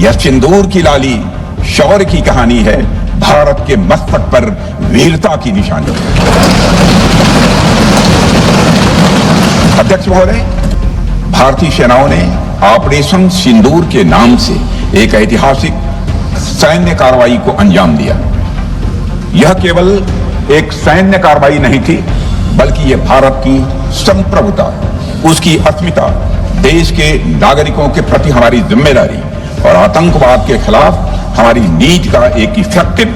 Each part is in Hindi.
यह सिंदूर की लाली शौर्य की कहानी है, भारत के मस्तक पर वीरता की निशानी। अध्यक्ष महोदय, भारतीय सेनाओं ने ऑपरेशन सिंदूर के नाम से एक ऐतिहासिक सैन्य कार्रवाई को अंजाम दिया। यह केवल एक सैन्य कार्रवाई नहीं थी, बल्कि यह भारत की संप्रभुता, उसकी अस्मिता, देश के नागरिकों के प्रति हमारी जिम्मेदारी और आतंकवाद के खिलाफ हमारी नीति का एक इफेक्टिव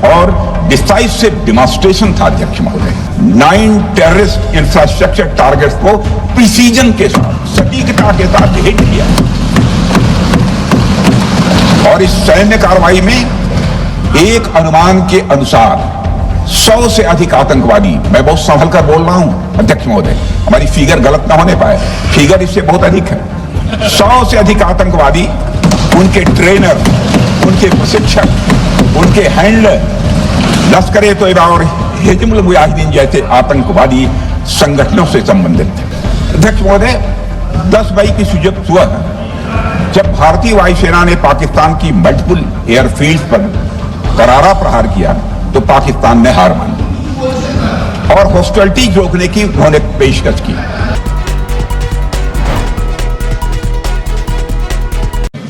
और डिसाइसिव डिमॉन्स्ट्रेशन था। अध्यक्ष महोदय, 9 टेररिस्ट इंफ्रास्ट्रक्चर टारगेट्स को प्रिसीजन के साथ, सटीकता के साथ हिट किया और इस सैन्य कार्रवाई में एक अनुमान के अनुसार 100 से अधिक आतंकवादी, मैं बहुत संभल कर बोल रहा हूं अध्यक्ष महोदय, हमारी फिगर गलत ना होने पाए, फिगर इससे बहुत अधिक है। 100 से अधिक आतंकवादी, उनके ट्रेनर, उनके प्रशिक्षक, उनके हैंडलर, लश्कर-ए-तोयबा और हिजबुल मुजाहिदीन जैसे आतंकवादी संगठनों से संबंधित थे। अध्यक्ष महोदय, 10 मई की सुबह जब भारतीय वायुसेना ने पाकिस्तान की मल्टीपल एयरफील्ड पर करारा प्रहार किया तो पाकिस्तान ने हार मानी और हॉस्टिलिटी रोकने की उन्होंने पेशकश की।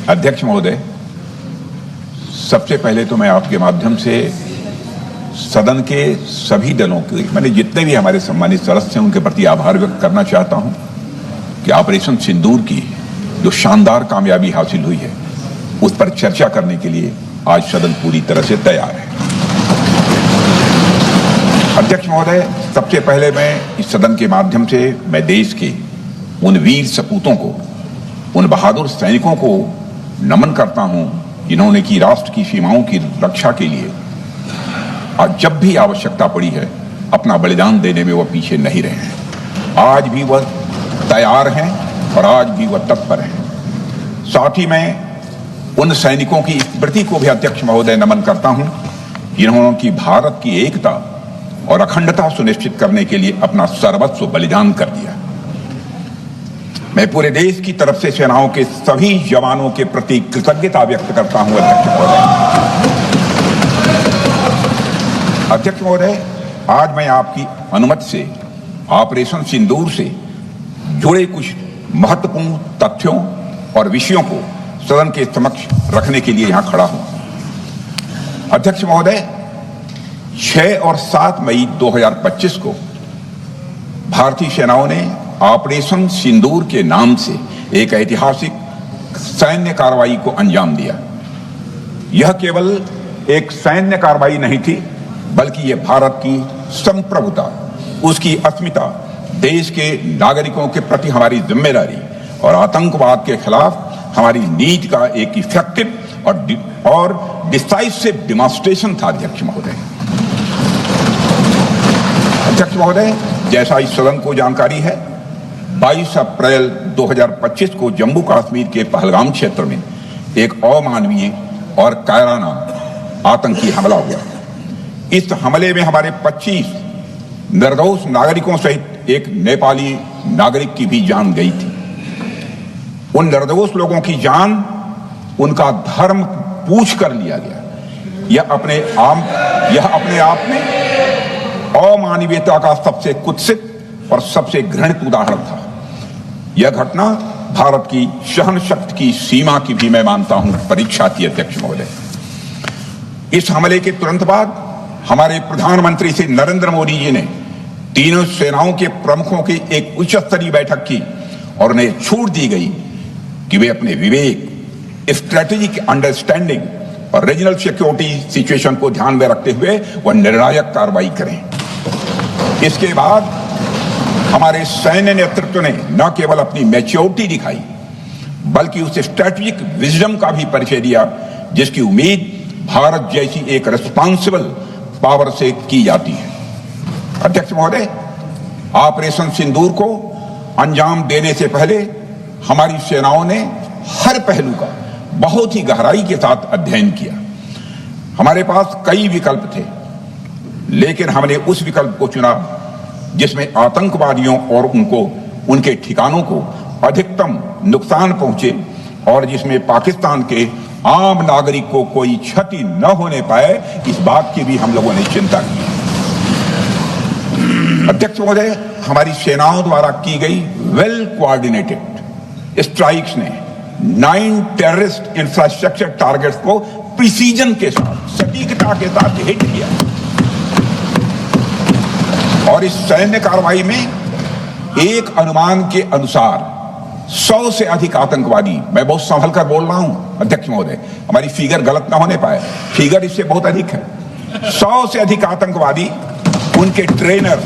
अध्यक्ष महोदय, सबसे पहले तो मैं आपके माध्यम से सदन के सभी दलों के, मैंने जितने भी हमारे सम्मानित सदस्य हैं उनके प्रति आभार व्यक्त करना चाहता हूं कि ऑपरेशन सिंदूर की जो शानदार कामयाबी हासिल हुई है उस पर चर्चा करने के लिए आज सदन पूरी तरह से तैयार है। अध्यक्ष महोदय, सबसे पहले मैं इस सदन के माध्यम से मैं देश के उन वीर सपूतों को, उन बहादुर सैनिकों को नमन करता हूं जिन्होंने की राष्ट्र की सीमाओं की रक्षा के लिए आज जब भी आवश्यकता पड़ी है अपना बलिदान देने में वह पीछे नहीं रहे हैं। आज भी वह तैयार हैं और आज भी वह तत्पर हैं। साथ ही मैं उन सैनिकों की स्मृति को भी अध्यक्ष महोदय नमन करता हूं जिन्होंने की भारत की एकता और अखंडता सुनिश्चित करने के लिए अपना सर्वस्व बलिदान कर दिया। मैं पूरे देश की तरफ से सेनाओं के सभी जवानों के प्रति कृतज्ञता व्यक्त करता हूं। अध्यक्ष महोदय, आज मैं आपकी अनुमति से ऑपरेशन सिंदूर से जुड़े कुछ महत्वपूर्ण तथ्यों और विषयों को सदन के समक्ष रखने के लिए यहां खड़ा हूं। अध्यक्ष महोदय, 6 और 7 मई 2025 को भारतीय सेनाओं ने ऑपरेशन सिंदूर के नाम से एक ऐतिहासिक सैन्य कार्रवाई को अंजाम दिया। यह केवल एक सैन्य कार्रवाई नहीं थी, बल्कि यह भारत की संप्रभुता, उसकी अस्मिता, देश के नागरिकों के प्रति हमारी जिम्मेदारी और आतंकवाद के खिलाफ हमारी नीति का एक इफेक्टिव और डिसाइसिव डिमॉन्स्ट्रेशन था। अध्यक्ष महोदय, जैसा इस सदन को जानकारी है, 22 अप्रैल 2025 को जम्मू कश्मीर के पहलगाम क्षेत्र में एक अमानवीय और कायराना आतंकी हमला हुआ। इस हमले में हमारे 25 निर्दोष नागरिकों सहित एक नेपाली नागरिक की भी जान गई थी। उन निर्दोष लोगों की जान उनका धर्म पूछ कर लिया गया। यह अपने आप में अमानवीयता का सबसे कुत्सित और सबसे घृणित उदाहरण था। यह घटना भारत की सहन शक्ति की सीमा की भी मैं मानता हूं परीक्षा थी। अध्यक्ष महोदय, इस हमले के तुरंत बाद हमारे प्रधानमंत्री श्री नरेंद्र मोदी जी ने तीनों सेनाओं के प्रमुखों की एक उच्च स्तरीय बैठक की और उन्हें छूट दी गई कि वे अपने विवेक, स्ट्रेटेजिक अंडरस्टैंडिंग और रीजनल सिक्योरिटी सिचुएशन को ध्यान में रखते हुए वह निर्णायक कार्रवाई करें। इसके बाद हमारे सैन्य नेतृत्व ने न केवल अपनी मैच्योरिटी दिखाई, बल्कि उस स्ट्रेटेजिक विजडम का भी परिचय दिया जिसकी उम्मीद भारत जैसी एक रिस्पॉन्सिबल पावर से की जाती है। अध्यक्ष महोदय, ऑपरेशन सिंदूर को अंजाम देने से पहले हमारी सेनाओं ने हर पहलू का बहुत ही गहराई के साथ अध्ययन किया। हमारे पास कई विकल्प थे, लेकिन हमने उस विकल्प को चुना जिसमें आतंकवादियों और उनके ठिकानों को अधिकतम नुकसान पहुंचे और जिसमें पाकिस्तान के आम नागरिक को कोई क्षति न होने पाए, इस बात की भी हम लोगों ने चिंता की। अध्यक्ष महोदय, हमारी सेनाओं द्वारा की गई वेल कोऑर्डिनेटेड स्ट्राइक्स ने 9 टेररिस्ट इंफ्रास्ट्रक्चर टारगेट्स को प्रिसीजन के साथ, सटीकता के साथ हिट किया और इस सैन्य कार्रवाई में एक अनुमान के अनुसार 100 से अधिक आतंकवादी, मैं बहुत संभल कर बोल रहा हूं अध्यक्ष महोदय, हमारी फिगर गलत ना होने पाए, फिगर इससे बहुत अधिक है, 100 से अधिक आतंकवादी, उनके ट्रेनर,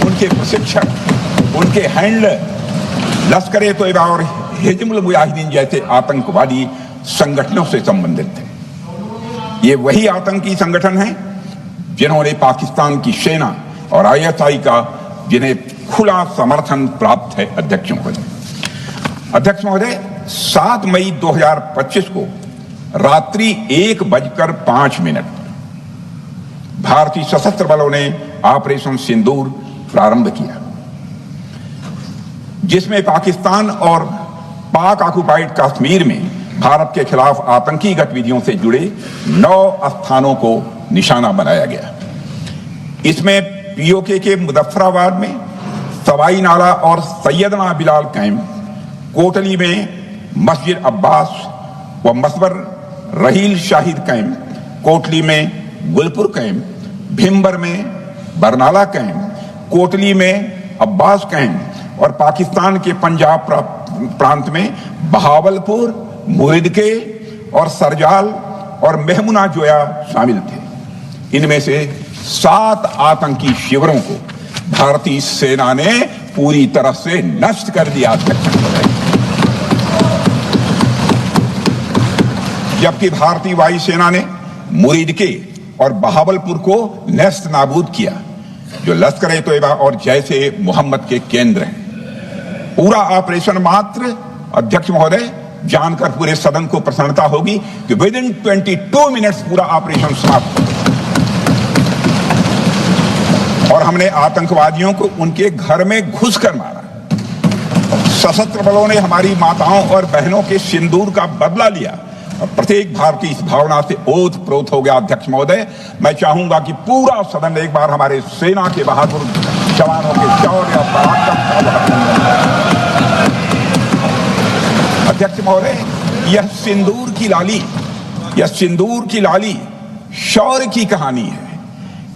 उनके प्रशिक्षक, उनके हैंडलर, लश्कर-ए-तोयबा और हिजबुल मुजाहिदीन जैसे आतंकवादी संगठनों से संबंधित थे। ये वही आतंकी संगठन हैं जिन्होंने पाकिस्तान की सेना और ISI का, जिन्हें खुला समर्थन प्राप्त है। अध्यक्ष महोदय, 7 मई 2025 को रात्रि 1:05 भारतीय सशस्त्र बलों ने ऑपरेशन सिंदूर प्रारंभ किया, जिसमें पाकिस्तान और पाक ऑक्युपाइड कश्मीर में भारत के खिलाफ आतंकी गतिविधियों से जुड़े 9 स्थानों को निशाना बनाया गया। इसमें POK के मुजफ्फराबाद में सवाई नाला और सैयदना बिलाल कैंप, कोटली में मस्जिद अब्बास व मसबर रहील शाहिद कैंप, कोटली में गुलपुर कैंप, भिम्बर में बरनाला कैंप, कोटली में अब्बास कैंप और पाकिस्तान के पंजाब प्रांत में बहावलपुर, मुहिदके और सरजाल और मेहमुना जोया शामिल थे। इनमें से 7 आतंकी शिविरों को भारतीय सेना ने पूरी तरह से नष्ट कर दिया, जबकि भारतीय वायुसेना ने मुरीदके और बहावलपुर को नेस्त नाबूद किया, जो लश्कर-ए-तोयबा और जैशे मोहम्मद के केंद्र हैं। पूरा ऑपरेशन मात्र, अध्यक्ष महोदय, जानकर पूरे सदन को प्रसन्नता होगी कि विदिन 22 मिनट्स पूरा ऑपरेशन समाप्त और हमने आतंकवादियों को उनके घर में घुसकर मारा। सशस्त्र बलों ने हमारी माताओं और बहनों के सिंदूर का बदला लिया और प्रत्येक भारतीय इस भावना से ओत-प्रोत हो गया। अध्यक्ष महोदय, मैं चाहूंगा कि पूरा सदन एक बार हमारे सेना के बहादुर जवानों के शौर्य और पराक्रम का। अध्यक्ष महोदय, यह सिंदूर की लाली शौर्य की कहानी है।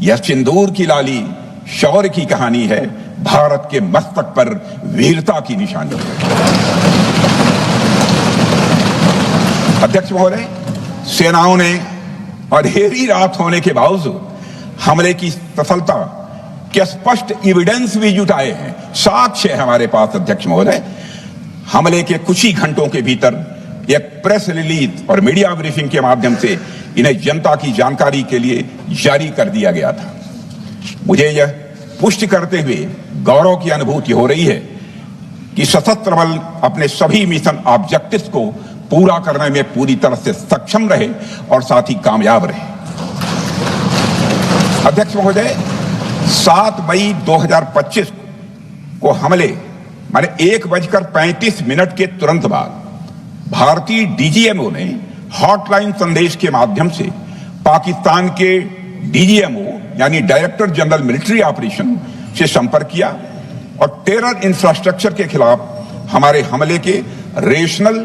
यह सिंदूर की लाली शौर्य की कहानी है, भारत के मस्तक पर वीरता की निशानी है। अध्यक्ष महोदय, सेनाओं ने अंधेरी रात होने के बावजूद हमले की सफलता के स्पष्ट एविडेंस भी जुटाए हैं, साक्ष्य है हमारे पास। अध्यक्ष महोदय, हमले के कुछ ही घंटों के भीतर एक प्रेस रिलीज और मीडिया ब्रीफिंग के माध्यम से इन्हें जनता की जानकारी के लिए जारी कर दिया गया था। मुझे यह पुष्टि करते हुए गौरव की अनुभूति हो रही है कि सशस्त्र बल अपने सभी मिशन ऑब्जेक्टिव्स को पूरा करने में पूरी तरह से सक्षम रहे और साथ ही कामयाब रहे। अध्यक्ष महोदय, 7 मई 2025 को हमले माने 1:35 के तुरंत बाद भारतीय DGMO ने हॉटलाइन संदेश के माध्यम से पाकिस्तान के DGMO यानी डायरेक्टर जनरल मिलिट्री ऑपरेशन से संपर्क किया और टेरर इंफ्रास्ट्रक्चर के खिलाफ हमारे हमले के रेशनल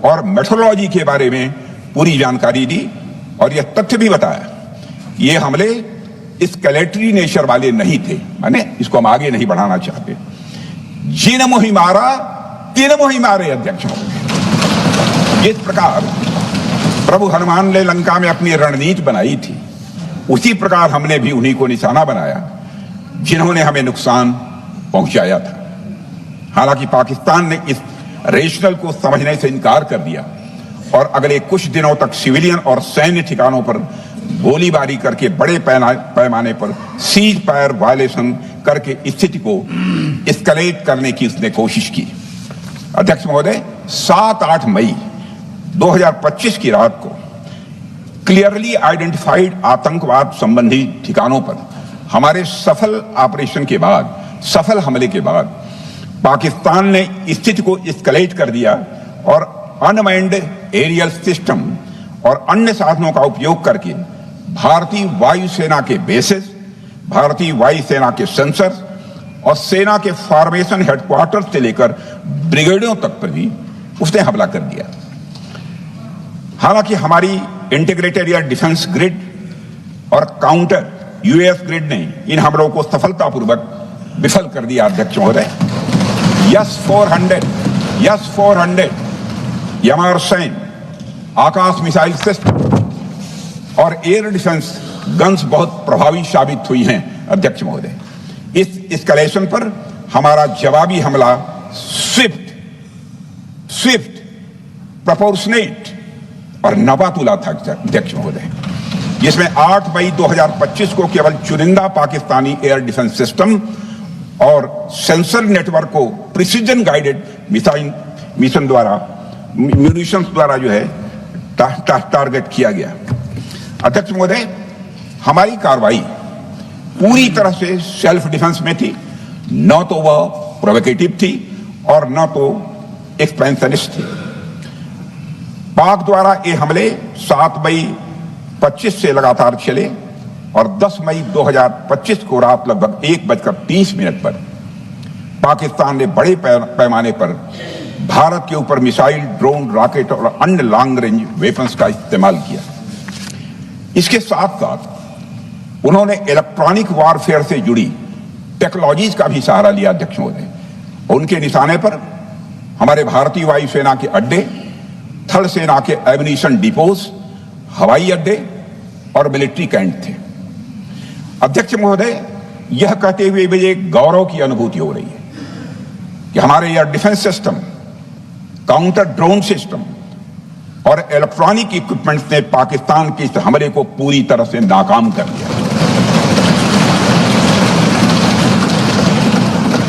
और मेथोडोलॉजी के बारे में पूरी जानकारी दी और यह तथ्य भी बताया ये हमले एस्केलेटरी नेचर वाले नहीं थे, माने इसको हम आगे नहीं बढ़ाना चाहते। जिन मोहि मारा तीन मोहि मारे। अध्यक्ष, जिस प्रकार प्रभु हनुमान ने लंका में अपनी रणनीति बनाई थी, उसी प्रकार हमने भी उन्हीं को निशाना बनाया जिन्होंने हमें नुकसान पहुंचाया था। हालांकि पाकिस्तान ने इस रेशनल को समझने से इनकार कर दिया और अगले कुछ दिनों तक सिविलियन और सैन्य ठिकानों पर गोलीबारी करके बड़े पैमाने पर सीज फायर वायलेशन करके स्थिति को एस्केलेट करने की उसने कोशिश की। अध्यक्ष महोदय, 7-8 मई 2025 की रात को क्लियरली आइडेंटिफाइड आतंकवाद संबंधी ठिकानों पर हमारे सफल ऑपरेशन के बाद, सफल हमले के बाद पाकिस्तान ने स्थिति को एस्केलेट कर दिया और अनमैन्ड एरियल सिस्टम और अन्य साधनों का उपयोग करके भारतीय वायुसेना के बेसेस, भारतीय वायुसेना के सेंसर और सेना के फॉर्मेशन हेडक्वार्टर से लेकर ब्रिगेडों तक पर भी उसने हमला कर दिया। हालांकि हमारी इंटीग्रेटेड एयर डिफेंस ग्रिड और काउंटर यूएस ग्रिड ने इन हमलों को सफलतापूर्वक विफल कर दिया। अध्यक्ष महोदय, यस 400 यमारसैन आकाश मिसाइल सिस्टम और एयर डिफेंस गन्स बहुत प्रभावी साबित हुई हैं। अध्यक्ष महोदय, इस एस्केलेशन पर हमारा जवाबी हमला स्विफ्ट, प्रोपोर्शनेट और नवातुला था। अध्यक्ष महोदय, जिसमें 8 मई 2025 को केवल चुनिंदा पाकिस्तानी एयर डिफेंस सिस्टम और सेंसर नेटवर्क को प्रिसीजन गाइडेड मिशन द्वारा म्यूनिशंस द्वारा जो है टारगेट किया गया। अध्यक्ष महोदय, हमारी कार्रवाई पूरी तरह से सेल्फ डिफेंस में थी, न तो वह प्रोवोकेटिव थी और न तो एक्सपेंशनिस्ट थी। पाक द्वारा ये हमले 7 मई 25 से लगातार चले और 10 मई 2025 को रात लगभग 1:30 पर पाकिस्तान ने बड़े पैमाने पर भारत के ऊपर मिसाइल, ड्रोन, रॉकेट और अन्य लॉन्ग रेंज वेपन्स का इस्तेमाल किया। इसके साथ साथ उन्होंने इलेक्ट्रॉनिक वारफेयर से जुड़ी टेक्नोलॉजीज का भी सहारा लिया। अध्यक्ष महोदय, उनके निशाने पर हमारे भारतीय वायुसेना के अड्डे, थल सेना के एम्यूनिशन डिपोज, हवाई अड्डे और मिलिट्री कैंट थे। अध्यक्ष महोदय, यह कहते हुए मुझे गौरव की अनुभूति हो रही है कि हमारे air defence system, counter drone system और इलेक्ट्रॉनिक इक्विपमेंट्स ने पाकिस्तान के इस हमले को पूरी तरह से नाकाम कर दिया।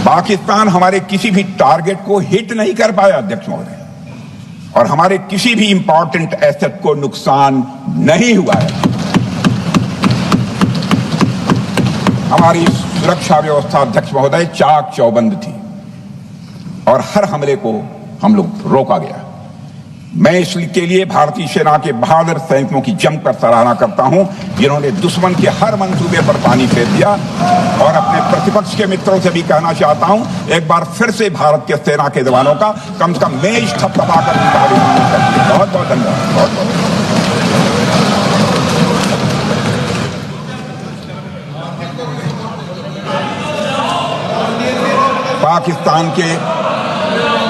पाकिस्तान हमारे किसी भी टारगेट को हिट नहीं कर पाया। अध्यक्ष महोदय, और हमारे किसी भी इंपॉर्टेंट एसेट को नुकसान नहीं हुआ है। हमारी सुरक्षा व्यवस्था अध्यक्ष महोदय चाक चौबंद थी और हर हमले को हम लोग रोका गया। मैं इसके लिए भारतीय सेना के बहादुर सैनिकों की जमकर सराहना करता हूं, जिन्होंने दुश्मन के हर मंसूबे पर पानी फेर दिया। और अपने प्रतिपक्ष के मित्रों से भी कहना चाहता हूं, एक बार फिर से भारत के सेना के जवानों का कम से कम मेज थपथपाकर उनका अभिनंदन करते हैं। बहुत बहुत धन्यवाद। बहुत बहुत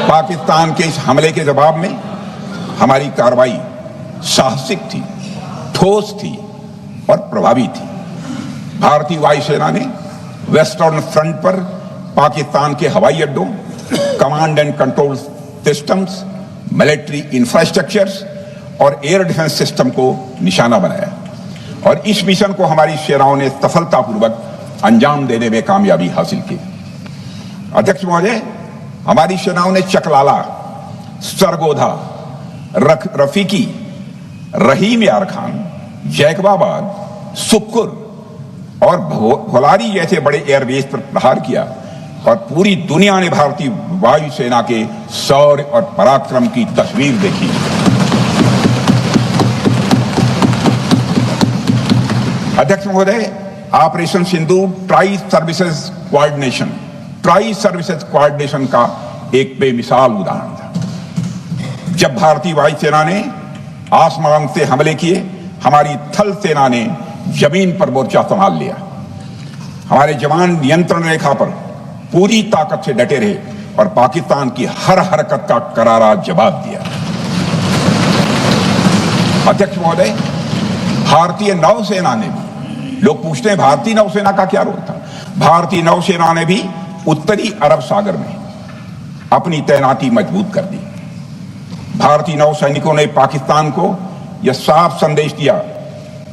पाकिस्तान के इस हमले के जवाब में हमारी कार्रवाई साहसिक थी, ठोस थी और प्रभावी थी। भारतीय वायुसेना ने वेस्टर्न फ्रंट पर पाकिस्तान के हवाई अड्डों, command and control systems, military infrastructures और एयर डिफेंस सिस्टम को निशाना बनाया और इस मिशन को हमारी सेनाओं ने सफलतापूर्वक अंजाम देने में कामयाबी हासिल की। अध्यक्ष महोदय, हमारी सेनाओं ने चकलाला, सरगोधा, रफीकी, रहीम यार खान, जैकबाबाद, सुक्कुर और भोलारी जैसे बड़े एयरबेस पर प्रहार किया और पूरी दुनिया ने भारतीय वायुसेना के शौर्य और पराक्रम की तस्वीर देखी। अध्यक्ष महोदय, ऑपरेशन सिंदूर ट्राई सर्विसेज कोऑर्डिनेशन का एक बेमिसाल उदाहरण था। जब भारतीय वायुसेना ने आसमान से हमले किए, हमारी थल सेना ने जमीन पर मोर्चा संभाल लिया। हमारे जवान नियंत्रण रेखा पर पूरी ताकत से डटे रहे और पाकिस्तान की हर हरकत का करारा जवाब दिया। अध्यक्ष महोदय, भारतीय नौसेना ने भी, लोग पूछते हैं भारतीय नौसेना का क्या रोल था, भारतीय नौसेना ने भी उत्तरी अरब सागर में अपनी तैनाती मजबूत कर दी। भारतीय नौसैनिकों ने पाकिस्तान को यह साफ संदेश दिया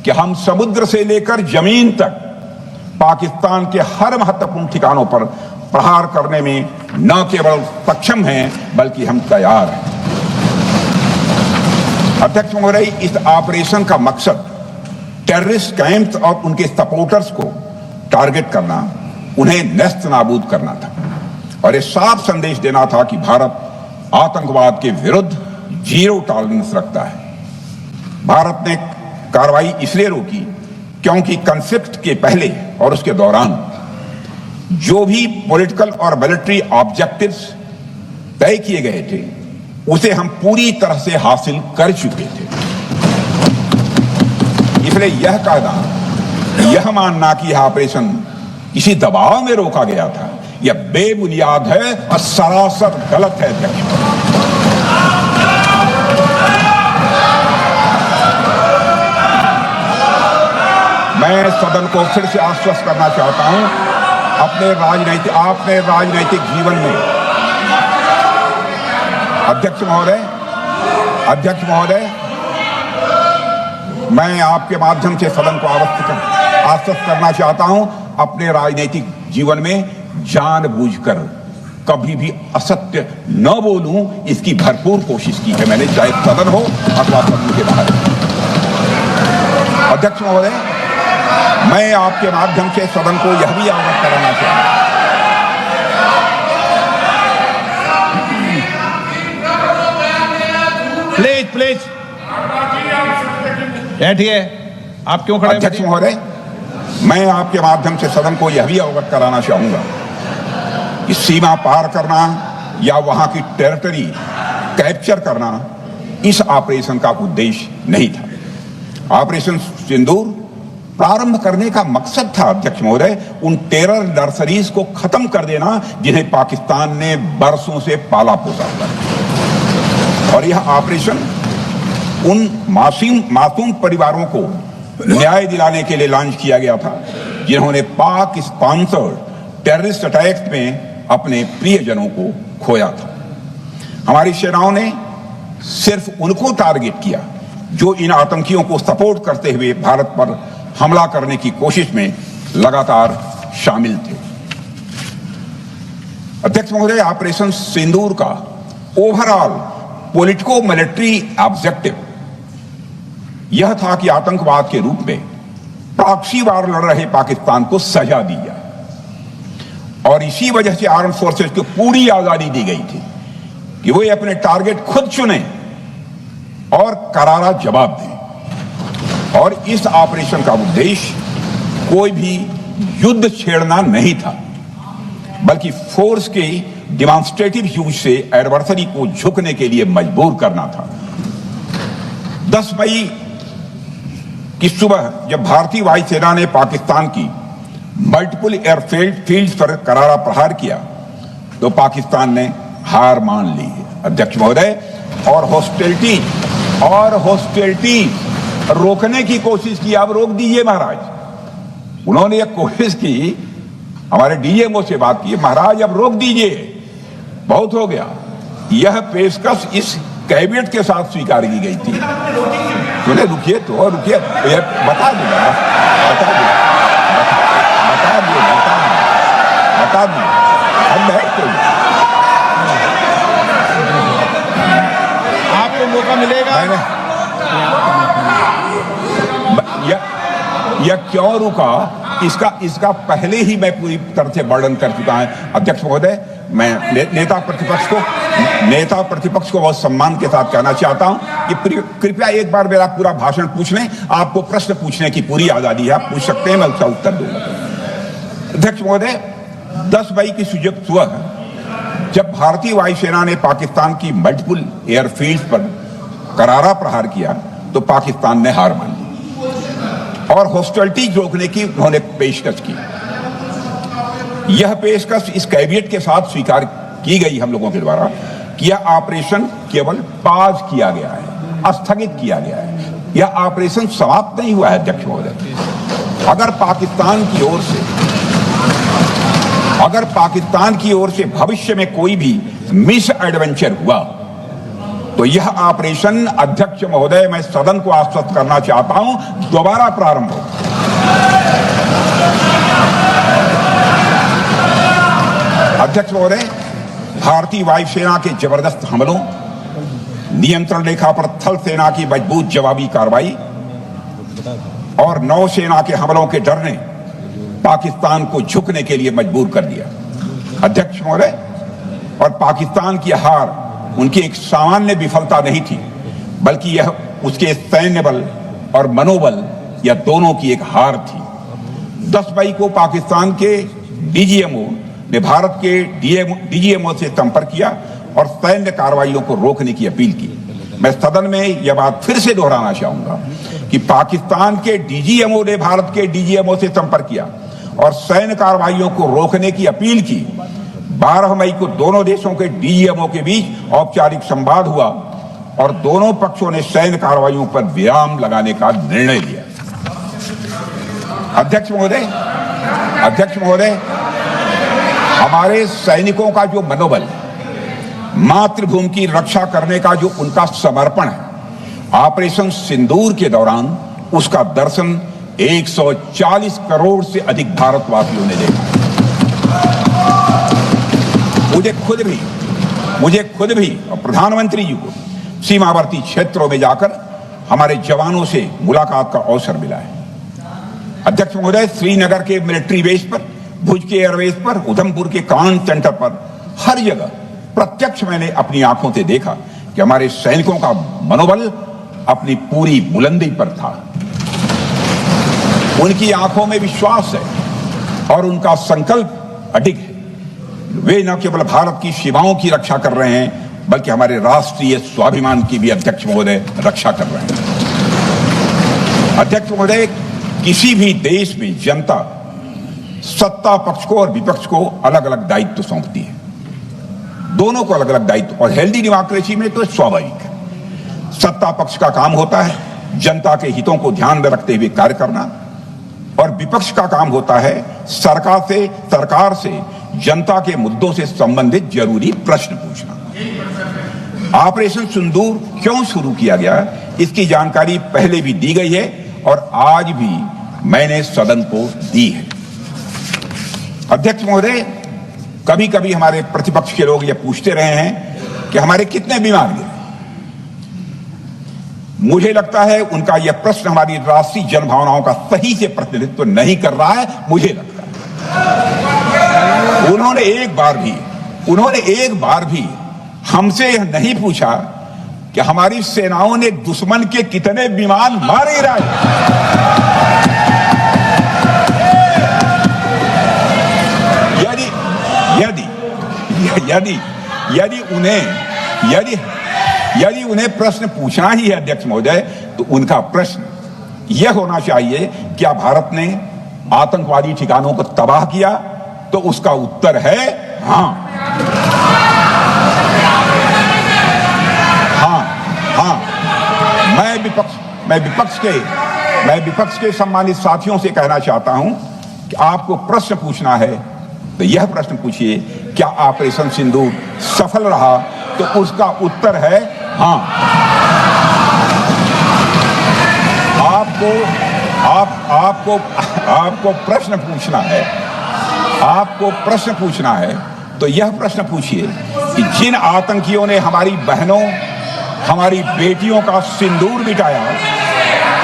कि हम समुद्र से लेकर जमीन तक पाकिस्तान के हर महत्वपूर्ण ठिकानों पर प्रहार करने में न केवल सक्षम हैं बल्कि हम तैयार हैं। अध्यक्ष महोदय, इस ऑपरेशन का मकसद टेररिस्ट कैंप्स और उनके सपोर्टर्स को टारगेट करना, उन्हें नेस्त नाबूद करना था और यह साफ संदेश देना था कि भारत आतंकवाद के विरुद्ध जीरो टॉलरेंस रखता है। भारत ने कार्रवाई इसलिए रोकी क्योंकि कॉन्फ्लिक्ट के पहले और उसके दौरान जो भी पॉलिटिकल और मिलिट्री ऑब्जेक्टिव्स तय किए गए थे उसे हम पूरी तरह से हासिल कर चुके थे। इसलिए यह कहना, यह मानना कि यह ऑपरेशन किसी दबाव में रोका गया था, यह बेबुनियाद है और सरासर गलत है। अध्यक्ष, मैं सदन को फिर से आश्वस्त करना चाहता हूं, आपने राजनैतिक जीवन में अध्यक्ष महोदय, मैं आपके माध्यम से सदन को आश्वस्त करना चाहता हूं, अपने राजनीतिक जीवन में जानबूझकर कभी भी असत्य न बोलूं, इसकी भरपूर कोशिश की है मैंने, चाहे सदन हो अथवा सदन के बाहर। अध्यक्ष महोदय, मैं आपके माध्यम से सदन को यह भी अवगत कराना चाहता हूं, प्लीज बैठिए। आप क्यों खड़े? अध्यक्ष महोदय, मैं आपके माध्यम से सदन को यह भी अवगत कराना चाहूंगा कि सीमा पार करना या वहां की टेरिटरी कैप्चर करना इस ऑपरेशन का उद्देश्य नहीं था। ऑपरेशन सिंदूर प्रारंभ करने का मकसद था अध्यक्ष महोदय, उन टेरर नर्सरीज को खत्म कर देना जिन्हें पाकिस्तान ने बरसों से पाला पोसा था। और यह ऑपरेशन उन मासूम परिवारों को न्याय दिलाने के लिए लॉन्च किया गया था जिन्होंने पाक स्पॉन्सर्ड टेररिस्ट अटैक्स में अपने प्रियजनों को खोया था। हमारी सेनाओं ने सिर्फ उनको टारगेट किया जो इन आतंकियों को सपोर्ट करते हुए भारत पर हमला करने की कोशिश में लगातार शामिल थे। अध्यक्ष महोदय, ऑपरेशन सिंदूर का ओवरऑल पॉलिटिको मिलिट्री ऑब्जेक्टिव यह था कि आतंकवाद के रूप में प्रॉक्सी वार लड़ रहे पाकिस्तान को सजा दी जाए और इसी वजह से आर्म फोर्सेस को पूरी आजादी दी गई थी कि वे अपने टारगेट खुद चुने और करारा जवाब दें। और इस ऑपरेशन का उद्देश्य कोई भी युद्ध छेड़ना नहीं था, बल्कि फोर्स के डिमॉन्स्ट्रेटिव यूज से एडवर्सरी को झुकने के लिए मजबूर करना था। 10 मई की सुबह जब भारतीय वायुसेना ने पाकिस्तान की मल्टीपल एयरफील्ड पर करारा प्रहार किया तो पाकिस्तान ने हार मान ली अध्यक्ष महोदय, और हॉस्टिलिटी रोकने की कोशिश की। अब रोक दीजिए महाराज। उन्होंने एक कोशिश की, हमारे डीएमओ से बात की, महाराज अब रोक दीजिए, बहुत हो गया। यह पेशकश इस कैबिनेट के साथ स्वीकार की गई थी। सुने, रुकिए तो रुकिए, बता दूंगा, अब बैठते आपको मौका मिलेगा। यह क्यों रुका, इसका पहले ही मैं पूरी तरह से वर्णन कर चुका है अध्यक्ष महोदय। मैं नेता प्रतिपक्ष को बहुत सम्मान के साथ कहना चाहता हूं कि कृपया एक बार मेरा पूरा भाषण पूछ लें। आपको प्रश्न पूछने की पूरी आजादी है, आप पूछ सकते हैं, मैं उसका उत्तर दूंगा। अध्यक्ष महोदय, 10 मई की सुबह जब भारतीय वायुसेना ने पाकिस्तान की मल्टीपल एयरफील्ड पर करारा प्रहार किया तो पाकिस्तान ने हार मान ली और हॉस्टिलिटी रोकने की उन्होंने पेशकश की। यह पेशकश इस कैबिनेट के साथ स्वीकार की गई हम लोगों के द्वारा कि यह ऑपरेशन केवल पाज किया गया है, स्थगित किया गया है, यह ऑपरेशन समाप्त नहीं हुआ है अध्यक्ष महोदय। अगर पाकिस्तान की ओर से भविष्य में कोई भी मिस एडवेंचर हुआ तो यह ऑपरेशन अध्यक्ष महोदय, मैं सदन को आश्वस्त करना चाहता हूं, दोबारा प्रारंभ हो। अध्यक्ष महोदय, भारतीय वायुसेना के जबरदस्त हमलों, नियंत्रण रेखा पर थल सेना की मजबूत जवाबी कार्रवाई और नौसेना के हमलों के डर ने पाकिस्तान को झुकने के लिए मजबूर कर दिया अध्यक्ष महोदय। और पाकिस्तान की हार उनकी एक सामान्य विफलता नहीं थी, बल्कि यह उसके सैन्य बल और मनोबल या दोनों की एक हार थी। 10 मई को पाकिस्तान के डीजीएमओ ने भारत के डीजीएमओ से संपर्क किया और सैन्य कार्रवाइयों को रोकने की अपील की। मैं सदन में यह बात फिर से दोहराना चाहूंगा कि पाकिस्तान के डीजीएमओ ने भारत के डीजीएमओ से संपर्क किया और सैन्य कार्रवाइयों को रोकने की अपील की। 12 मई को दोनों देशों के डीजीएमओ के बीच औपचारिक संवाद हुआ और दोनों पक्षों ने सैन्य कार्रवाइयों पर विराम लगाने का निर्णय लिया। अध्यक्ष महोदय, हमारे सैनिकों का जो मनोबल, मातृभूमि की रक्षा करने का जो उनका समर्पण है, ऑपरेशन सिंदूर के दौरान उसका दर्शन 140 करोड़ से अधिक भारतवासियों ने देखा। मुझे खुद भी और प्रधानमंत्री जी को सीमावर्ती क्षेत्रों में जाकर हमारे जवानों से मुलाकात का अवसर मिला है। अध्यक्ष महोदय, श्रीनगर के मिलिट्री बेस पर, भुज के एयरबेस पर, उधमपुर के कमांड सेंटर पर, हर जगह प्रत्यक्ष मैंने अपनी आंखों से देखा कि हमारे सैनिकों का मनोबल अपनी पूरी बुलंदी पर था। उनकी आंखों में विश्वास है और उनका संकल्प अडिग है। वे न केवल भारत की सीमाओं की रक्षा कर रहे हैं, बल्कि हमारे राष्ट्रीय स्वाभिमान की भी अध्यक्ष महोदय रक्षा कर रहे हैं। अध्यक्ष महोदय, किसी भी देश में जनता सत्ता पक्ष को और विपक्ष को अलग अलग दायित्व सौंपती है, दोनों को अलग अलग दायित्व, और हेल्दी डेमोक्रेसी में तो स्वाभाविक है। सत्ता पक्ष का काम होता है जनता के हितों को ध्यान में रखते हुए कार्य करना, और विपक्ष का काम होता है सरकार से जनता के मुद्दों से संबंधित जरूरी प्रश्न पूछना। ऑपरेशन सिंदूर क्यों शुरू किया गया, इसकी जानकारी पहले भी दी गई है और आज भी मैंने सदन को दी है। अध्यक्ष महोदय, कभी कभी हमारे प्रतिपक्ष के लोग ये पूछते रहे हैं कि हमारे कितने बीमार गिरे। मुझे लगता है उनका यह प्रश्न हमारी राष्ट्रीय जनभावनाओं का सही से प्रतिनिधित्व नहीं कर रहा है। मुझे लगता है उन्होंने एक बार भी हमसे यह नहीं पूछा कि हमारी सेनाओं ने दुश्मन के कितने विमान मारे गिराए। यदि उन्हें प्रश्न पूछना ही है अध्यक्ष महोदय, तो उनका प्रश्न यह होना चाहिए, क्या भारत ने आतंकवादी ठिकानों को तबाह किया? तो उसका उत्तर है हाँ। मैं विपक्ष के सम्मानित साथियों से कहना चाहता हूं कि आपको प्रश्न पूछना है तो यह प्रश्न पूछिए, क्या ऑपरेशन सिंदूर सफल रहा? तो उसका उत्तर है हाँ। आपको प्रश्न पूछना है तो यह प्रश्न पूछिए कि जिन आतंकियों ने हमारी बहनों, हमारी बेटियों का सिंदूर मिटाया,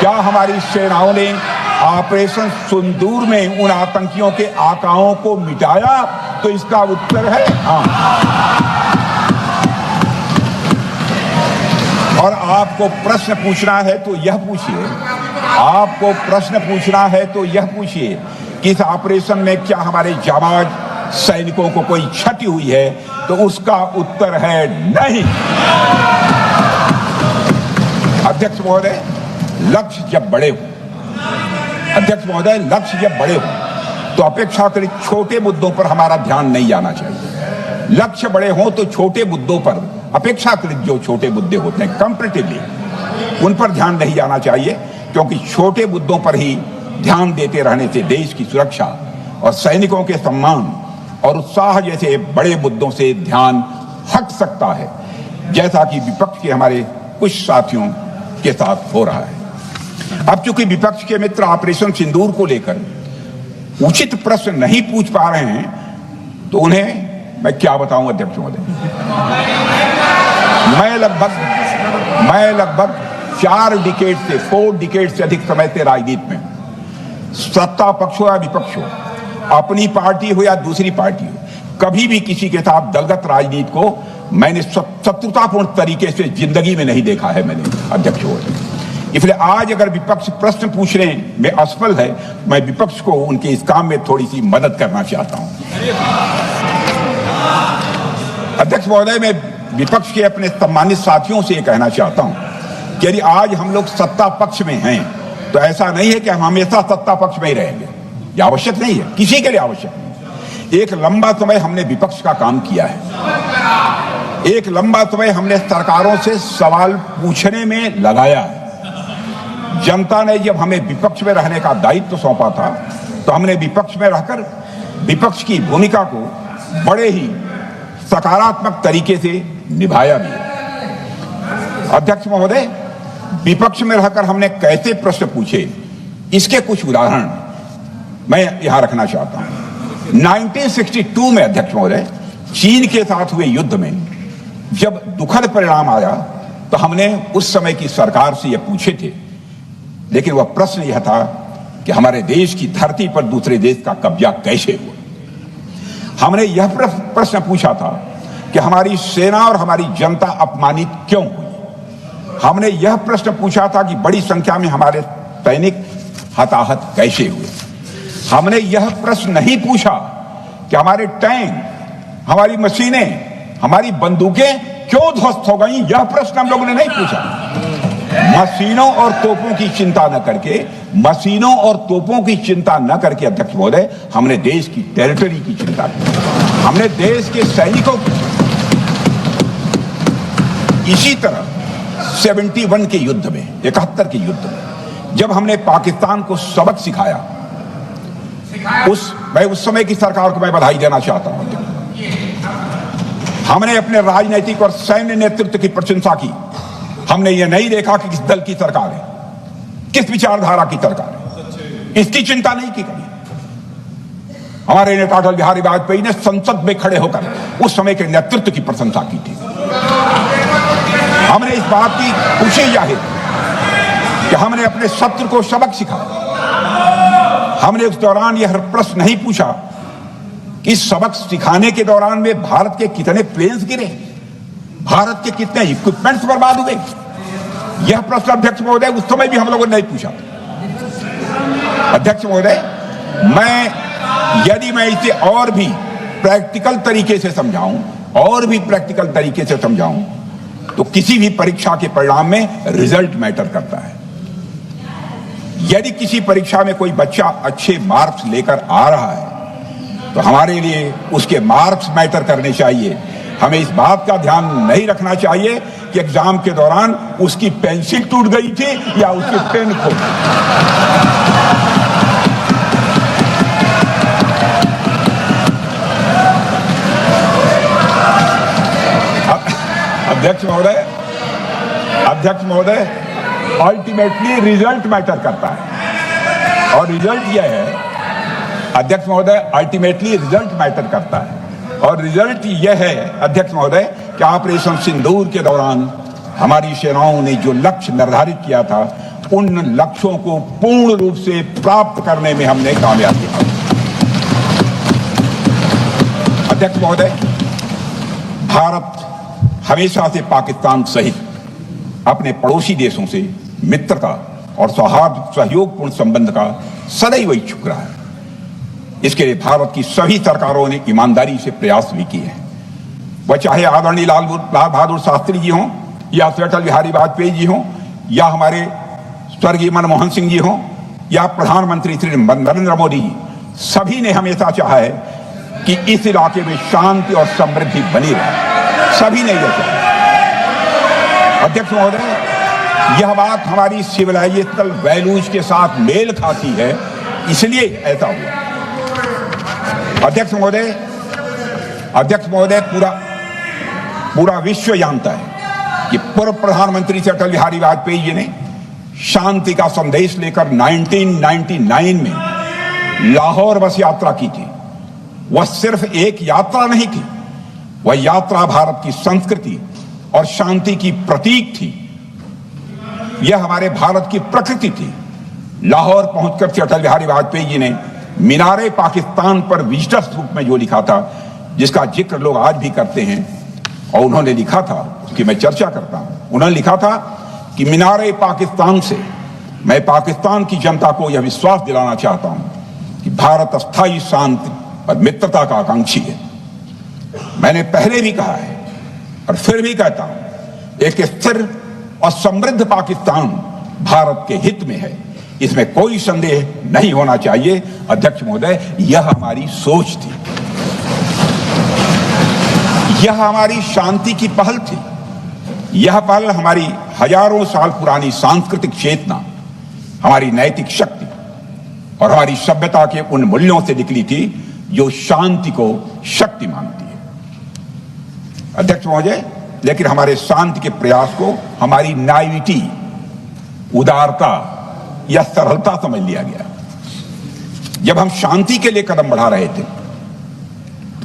क्या हमारी सेनाओं ने ऑपरेशन सिंदूर में उन आतंकियों के आकाओं को मिटाया? तो इसका उत्तर है हाँ। और आपको प्रश्न पूछना है तो यह पूछिए कि इस ऑपरेशन में क्या हमारे जाबाज सैनिकों को कोई क्षति हुई है? तो उसका उत्तर है नहीं। अध्यक्ष महोदय, लक्ष्य जब बड़े हो तो अपेक्षाकृत छोटे मुद्दों पर हमारा ध्यान नहीं जाना चाहिए। लक्ष्य बड़े हों तो छोटे मुद्दों पर, अपेक्षाकृत जो छोटे मुद्दे होते हैं कंपैरेटिवली, उन पर ध्यान नहीं जाना चाहिए, क्योंकि छोटे मुद्दों पर ही ध्यान देते रहने से देश की सुरक्षा और सैनिकों के सम्मान और उत्साह जैसे बड़े मुद्दों से ध्यान हट सकता है, जैसा कि विपक्ष के हमारे कुछ साथियों के साथ हो रहा है। अब चूंकि विपक्ष के मित्र ऑपरेशन सिंदूर को लेकर उचित प्रश्न नहीं पूछ पा रहे हैं, तो उन्हें मैं क्या बताऊं अध्यक्ष महोदय। मैं लगभग 4 डिकेड से अधिक समय से राजनीति में, सत्ता पक्ष हो या विपक्ष हो, अपनी पार्टी हो या दूसरी पार्टी हो, कभी भी किसी के साथ दलगत राजनीति को मैंने शत्रुतापूर्ण तरीके से जिंदगी में नहीं देखा है मैंने, अध्यक्ष महोदय। इसलिए आज अगर विपक्ष प्रश्न पूछने में असफल है, मैं विपक्ष को उनके इस काम में थोड़ी सी मदद करना चाहता हूं। अध्यक्ष महोदय, मैं विपक्ष के अपने सम्मानित साथियों से ये कहना चाहता हूं कि यदि आज हम लोग सत्ता पक्ष में हैं तो ऐसा नहीं है कि हम हमेशा सत्ता पक्ष में ही रहेंगे। यह आवश्यक नहीं है, किसी के लिए आवश्यक नहीं। एक लंबा समय हमने विपक्ष का काम किया है, एक लंबा समय हमने सरकारों से सवाल पूछने में लगाया है। जनता ने जब हमें विपक्ष में रहने का दायित्व सौंपा था तो हमने विपक्ष में रहकर विपक्ष की भूमिका को बड़े ही सकारात्मक तरीके से निभाया भी। अध्यक्ष महोदय, विपक्ष में रहकर हमने कैसे प्रश्न पूछे, इसके कुछ उदाहरण मैं यहां रखना चाहता हूं। 1962 में अध्यक्ष महोदय, चीन के साथ हुए युद्ध में जब दुखद परिणाम आया तो हमने उस समय की सरकार से यह पूछे थे, लेकिन वह प्रश्न यह था कि हमारे देश की धरती पर दूसरे देश का कब्जा कैसे हुआ। हमने यह प्रश्न पूछा था कि हमारी सेना और हमारी जनता अपमानित क्यों हुई। हमने यह प्रश्न पूछा था कि बड़ी संख्या में हमारे सैनिक हताहत कैसे हुए। हमने यह प्रश्न नहीं पूछा कि हमारे टैंक, हमारी मशीनें, हमारी बंदूकें क्यों ध्वस्त हो गई। यह प्रश्न हम लोगों ने नहीं पूछा। मशीनों और तोपों की चिंता न करके, मशीनों और तोपों की चिंता न करके अध्यक्ष महोदय, हमने देश की टेरिटरी की चिंता की, हमने देश के सैनिकों की। इसी तरह 71 के युद्ध में, 71 के युद्ध में जब हमने पाकिस्तान को सबक सिखाया, मैं उस समय की सरकार को मैं बधाई देना चाहता हूं। हमने अपने राजनीतिक और सैन्य नेतृत्व की प्रशंसा की। हमने ये नहीं देखा कि किस दल की सरकार है, किस विचारधारा की सरकार है, इसकी चिंता नहीं की कभी। हमारे नेता अटल बिहारी वाजपेयी ने संसद में खड़े होकर उस समय के नेतृत्व की प्रशंसा की थी। हमने इस बात की खुशी जाहिर कि हमने अपने शत्रु को सबक सिखाया। हमने उस दौरान यह प्रश्न नहीं पूछा कि सबक सिखाने के दौरान में भारत के कितने प्लेन्स गिरे, भारत के कितने इक्विपमेंट्स बर्बाद हुए। यह प्रश्न अध्यक्ष महोदय उस समय भी हम लोगों ने नहीं पूछा। अध्यक्ष महोदय, यदि मैं इसे और भी प्रैक्टिकल तरीके से समझाऊं, तो किसी भी परीक्षा के परिणाम में रिजल्ट मैटर करता है। यदि किसी परीक्षा में कोई बच्चा अच्छे मार्क्स लेकर आ रहा है तो हमारे लिए उसके मार्क्स मैटर करने चाहिए। हमें इस बात का ध्यान नहीं रखना चाहिए कि एग्जाम के दौरान उसकी पेंसिल टूट गई थी या उसकी पेन खो गई। अध्यक्ष महोदय, अल्टीमेटली रिजल्ट मैटर करता है और रिजल्ट यह है, अध्यक्ष महोदय, अल्टीमेटली रिजल्ट मैटर करता है और रिजल्ट यह है अध्यक्ष महोदय कि ऑपरेशन सिंदूर के दौरान हमारी सेनाओं ने जो लक्ष्य निर्धारित किया था, उन लक्ष्यों को पूर्ण रूप से प्राप्त करने में हमने कामयाबी पाई। अध्यक्ष महोदय, भारत हमेशा से पाकिस्तान सहित अपने पड़ोसी देशों से मित्रता और सौहार्द सहयोगपूर्ण संबंध का सदैव इच्छुक रहा है। इसके लिए भारत की सभी सरकारों ने ईमानदारी से प्रयास भी किए हैं। वह चाहे आदरणीय लाल बहादुर शास्त्री जी हों या अटल बिहारी वाजपेयी जी हों या हमारे स्वर्गीय मनमोहन सिंह जी हों या प्रधानमंत्री श्री नरेंद्र मोदी जी, सभी ने हमेशा चाहा है कि इस इलाके में शांति और समृद्धि बनी रहे। सभी ने यह चाहा। अध्यक्ष महोदय, यह बात हमारी सिविलाइजेशनल वैल्यूज के साथ मेल खाती है, इसलिए ऐसा हुआ। अध्यक्ष महोदय, पूरा विश्व जानता है कि पूर्व प्रधानमंत्री से अटल बिहारी वाजपेयी जी ने शांति का संदेश लेकर 1999 में लाहौर बस यात्रा की थी। वह सिर्फ एक यात्रा नहीं थी, वह यात्रा भारत की संस्कृति और शांति की प्रतीक थी। यह हमारे भारत की प्रकृति थी। लाहौर पहुंचकर अटल बिहारी वाजपेयी जी ने मीनारे पाकिस्तान पर विजिटर्स रूप में जो लिखा था, जिसका जिक्र लोग आज भी करते हैं, और उन्होंने लिखा था, उसकी मैं चर्चा करता हूं। उन्होंने लिखा था कि मीनारे पाकिस्तान से मैं पाकिस्तान की जनता को यह विश्वास दिलाना चाहता हूं कि भारत अस्थायी शांति और मित्रता का आकांक्षी है। मैंने पहले भी कहा है और फिर भी कहता हूं, एक स्थिर और समृद्ध पाकिस्तान भारत के हित में है, इसमें कोई संदेह नहीं होना चाहिए। अध्यक्ष महोदय, यह हमारी सोच थी, यह हमारी शांति की पहल थी। यह पहल हमारी हजारों साल पुरानी सांस्कृतिक चेतना, हमारी नैतिक शक्ति और हमारी सभ्यता के उन मूल्यों से निकली थी जो शांति को शक्ति मानती है। अध्यक्ष महोदय, लेकिन हमारे शांति के प्रयास को हमारी नाइविटी, उदारता या सरलता समझ लिया गया। जब हम शांति के लिए कदम बढ़ा रहे थे,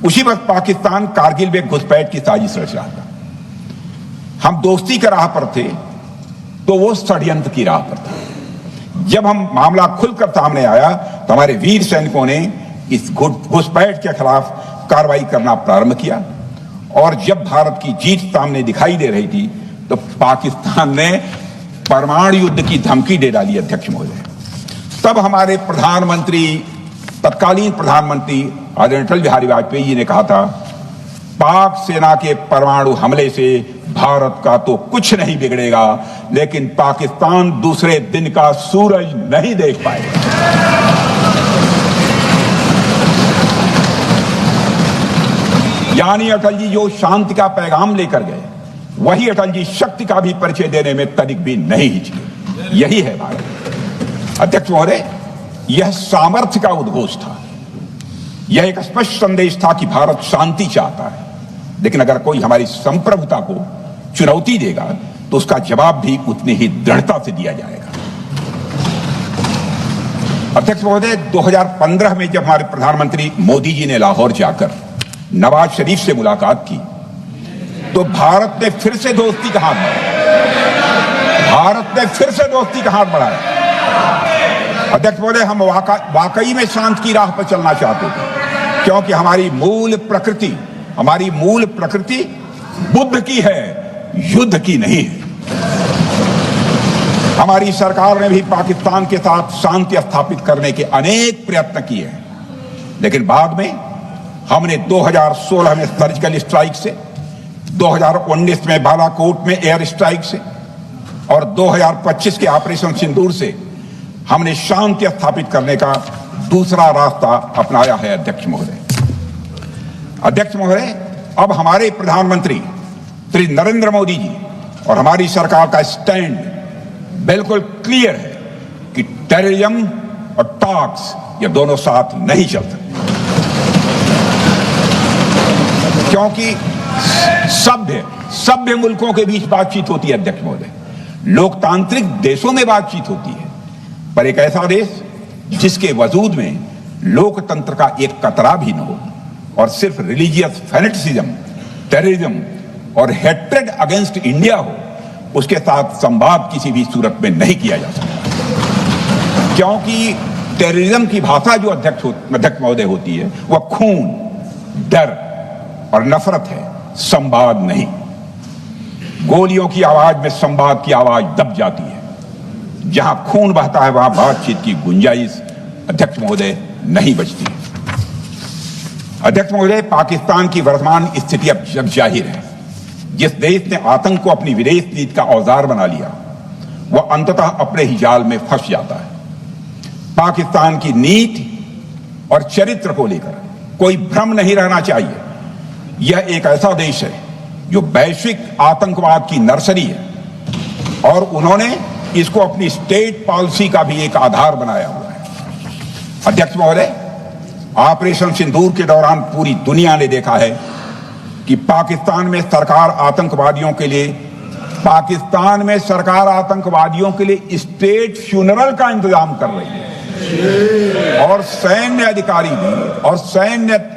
उसी वक्त पाकिस्तान कारगिल में घुसपैठ की साजिश रच रहा था। हम दोस्ती के राह पर थे तो वो षड्यंत्र की राह पर था। जब हम मामला खुलकर सामने आया तो हमारे वीर सैनिकों ने इस घुसपैठ के खिलाफ कार्रवाई करना प्रारंभ किया, और जब भारत की जीत सामने दिखाई दे रही थी तो पाकिस्तान ने परमाणु युद्ध की धमकी दे डाली। अध्यक्ष महोदय, तब हमारे प्रधानमंत्री, तत्कालीन प्रधानमंत्री आदरणीय अटल बिहारी वाजपेयी जी ने कहा था, पाक सेना के परमाणु हमले से भारत का तो कुछ नहीं बिगड़ेगा, लेकिन पाकिस्तान दूसरे दिन का सूरज नहीं देख पाएगा। यानी अटल जी जो शांति का पैगाम लेकर गए, वही अटल जी शक्ति का भी परिचय देने में तनिक भी नहीं हिचके। यही है भारत। अध्यक्ष महोदय, यह सामर्थ्य का उद्घोष था। यह एक स्पष्ट संदेश था कि भारत शांति चाहता है, लेकिन अगर कोई हमारी संप्रभुता को चुनौती देगा तो उसका जवाब भी उतनी ही दृढ़ता से दिया जाएगा। अध्यक्ष महोदय, 2015 में जब हमारे प्रधानमंत्री मोदी जी ने लाहौर जाकर नवाज शरीफ से मुलाकात की तो भारत ने फिर से दोस्ती का हाथ बढ़ाया। भारत ने फिर से दोस्ती का हाथ बढ़ाया। अध्यक्ष महोदय, हम वाकई में शांति की राह पर चलना चाहते थे, क्योंकि हमारी मूल प्रकृति बुद्ध की है, युद्ध की नहीं है। हमारी सरकार ने भी पाकिस्तान के साथ शांति स्थापित करने के अनेक प्रयत्न किए हैं, लेकिन बाद में हमने 2016 में सर्जिकल स्ट्राइक से, 2019 में बालाकोट में एयर स्ट्राइक से और 2025 के ऑपरेशन सिंदूर से हमने शांति स्थापित करने का दूसरा रास्ता अपनाया है। अध्यक्ष महोदय, अब हमारे प्रधानमंत्री श्री नरेंद्र मोदी जी और हमारी सरकार का स्टैंड बिल्कुल क्लियर है कि टेररिज्म और टॉक्स ये दोनों साथ नहीं चल सकते, क्योंकि सभ्य मुल्कों के बीच बातचीत होती है। अध्यक्ष महोदय, लोकतांत्रिक देशों में बातचीत होती है, पर एक ऐसा देश जिसके वजूद में लोकतंत्र का एक कतरा भी न हो और सिर्फ रिलीजियस फैनेटिसिज्म, टेररिज्म और हेट्रेड अगेंस्ट इंडिया हो, उसके साथ संवाद किसी भी सूरत में नहीं किया जा सकता। क्योंकि टेररिज्म की भाषा जो अध्यक्ष महोदय होती है वह खून, डर और नफरत है, संवाद नहीं। गोलियों की आवाज में संवाद की आवाज दब जाती है। जहां खून बहता है वहां बातचीत की गुंजाइश अध्यक्ष महोदय नहीं बचती। अध्यक्ष महोदय, पाकिस्तान की वर्तमान स्थिति अब जग जाहिर है। जिस देश ने आतंक को अपनी विदेश नीति का औजार बना लिया, वह अंततः अपने ही जाल में फंस जाता है। पाकिस्तान की नीति और चरित्र को लेकर कोई भ्रम नहीं रहना चाहिए। यह एक ऐसा देश है जो वैश्विक आतंकवाद की नर्सरी है और उन्होंने इसको अपनी स्टेट पॉलिसी का भी एक आधार बनाया हुआ है। अध्यक्ष महोदय, ऑपरेशन सिंदूर के दौरान पूरी दुनिया ने देखा है कि पाकिस्तान में सरकार आतंकवादियों के लिए स्टेट फ्यूनरल का इंतजाम कर रही है और सैन्य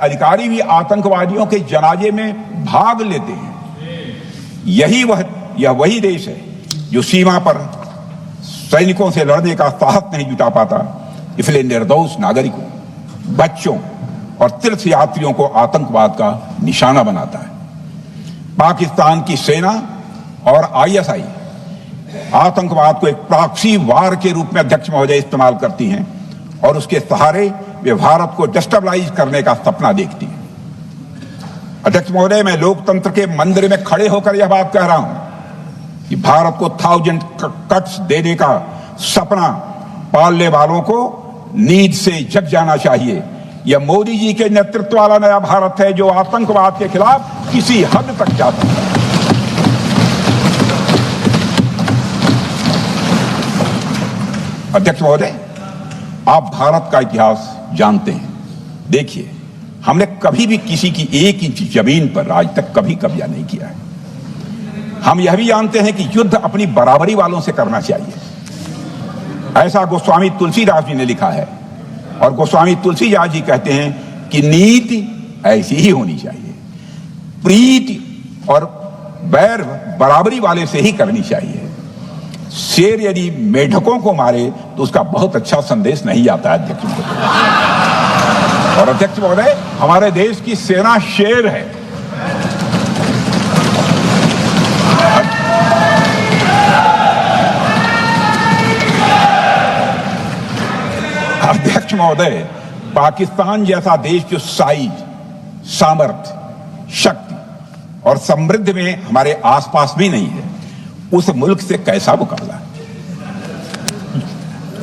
अधिकारी भी आतंकवादियों के जनाजे में भाग लेते हैं। यह वही देश है जो सीमा पर सैनिकों से लड़ने का साहस नहीं जुटा पाता, इसलिए निर्दोष नागरिकों, बच्चों और तीर्थ यात्रियों को आतंकवाद का निशाना बनाता है। पाकिस्तान की सेना और आईएसआई आतंकवाद को एक प्रॉक्सी वार के रूप में अध्यक्ष महोदय इस्तेमाल करती हैं और उसके सहारे वे भारत को डिस्टेबलाइज करने का सपना देखती हैं। अध्यक्ष महोदय, मैं लोकतंत्र के मंदिर में खड़े होकर यह बात कह रहा हूं कि भारत को 1000 कट्स देने का सपना पालने वालों को नींद से जग जाना चाहिए। यह मोदी जी के नेतृत्व वाला नया भारत है जो आतंकवाद के खिलाफ किसी हद तक जा सकता है। अध्यक्ष महोदय, आप भारत का इतिहास जानते हैं। देखिए, हमने कभी भी किसी की 1 इंच जमीन पर आज तक कभी कब्जा नहीं किया है। हम यह भी जानते हैं कि युद्ध अपनी बराबरी वालों से करना चाहिए। ऐसा गोस्वामी तुलसीदास जी ने लिखा है और गोस्वामी तुलसीदास जी कहते हैं कि नीति ऐसी ही होनी चाहिए, प्रीति और बैर बराबरी वाले से ही करनी चाहिए। शेर यदि मेढकों को मारे तो उसका बहुत अच्छा संदेश नहीं आता है अध्यक्ष महोदय। और अध्यक्ष महोदय, हमारे देश की सेना शेर है। अध्यक्ष महोदय, पाकिस्तान जैसा देश जो साइज, सामर्थ्य, शक्ति और समृद्धि में हमारे आसपास भी नहीं है, उस मुल्क से कैसा मुकाबला?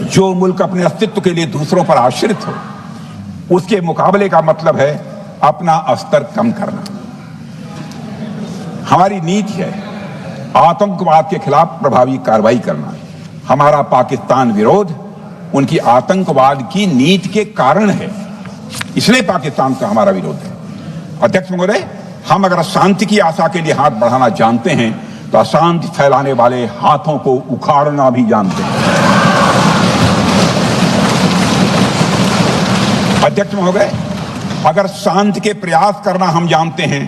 जो मुल्क अपने अस्तित्व के लिए दूसरों पर आश्रित हो, उसके मुकाबले का मतलब है अपना स्तर कम करना। हमारी नीति है आतंकवाद के खिलाफ प्रभावी कार्रवाई करना। हमारा पाकिस्तान विरोध उनकी आतंकवाद की नीति के कारण है, इसलिए पाकिस्तान का हमारा विरोध है। अध्यक्ष महोदय, हम अगर शांति की आशा के लिए हाथ बढ़ाना जानते हैं तो अशांति फैलाने वाले हाथों को उखाड़ना भी जानते हैं। अध्यक्ष महोदय, अगर शांति के प्रयास करना हम जानते हैं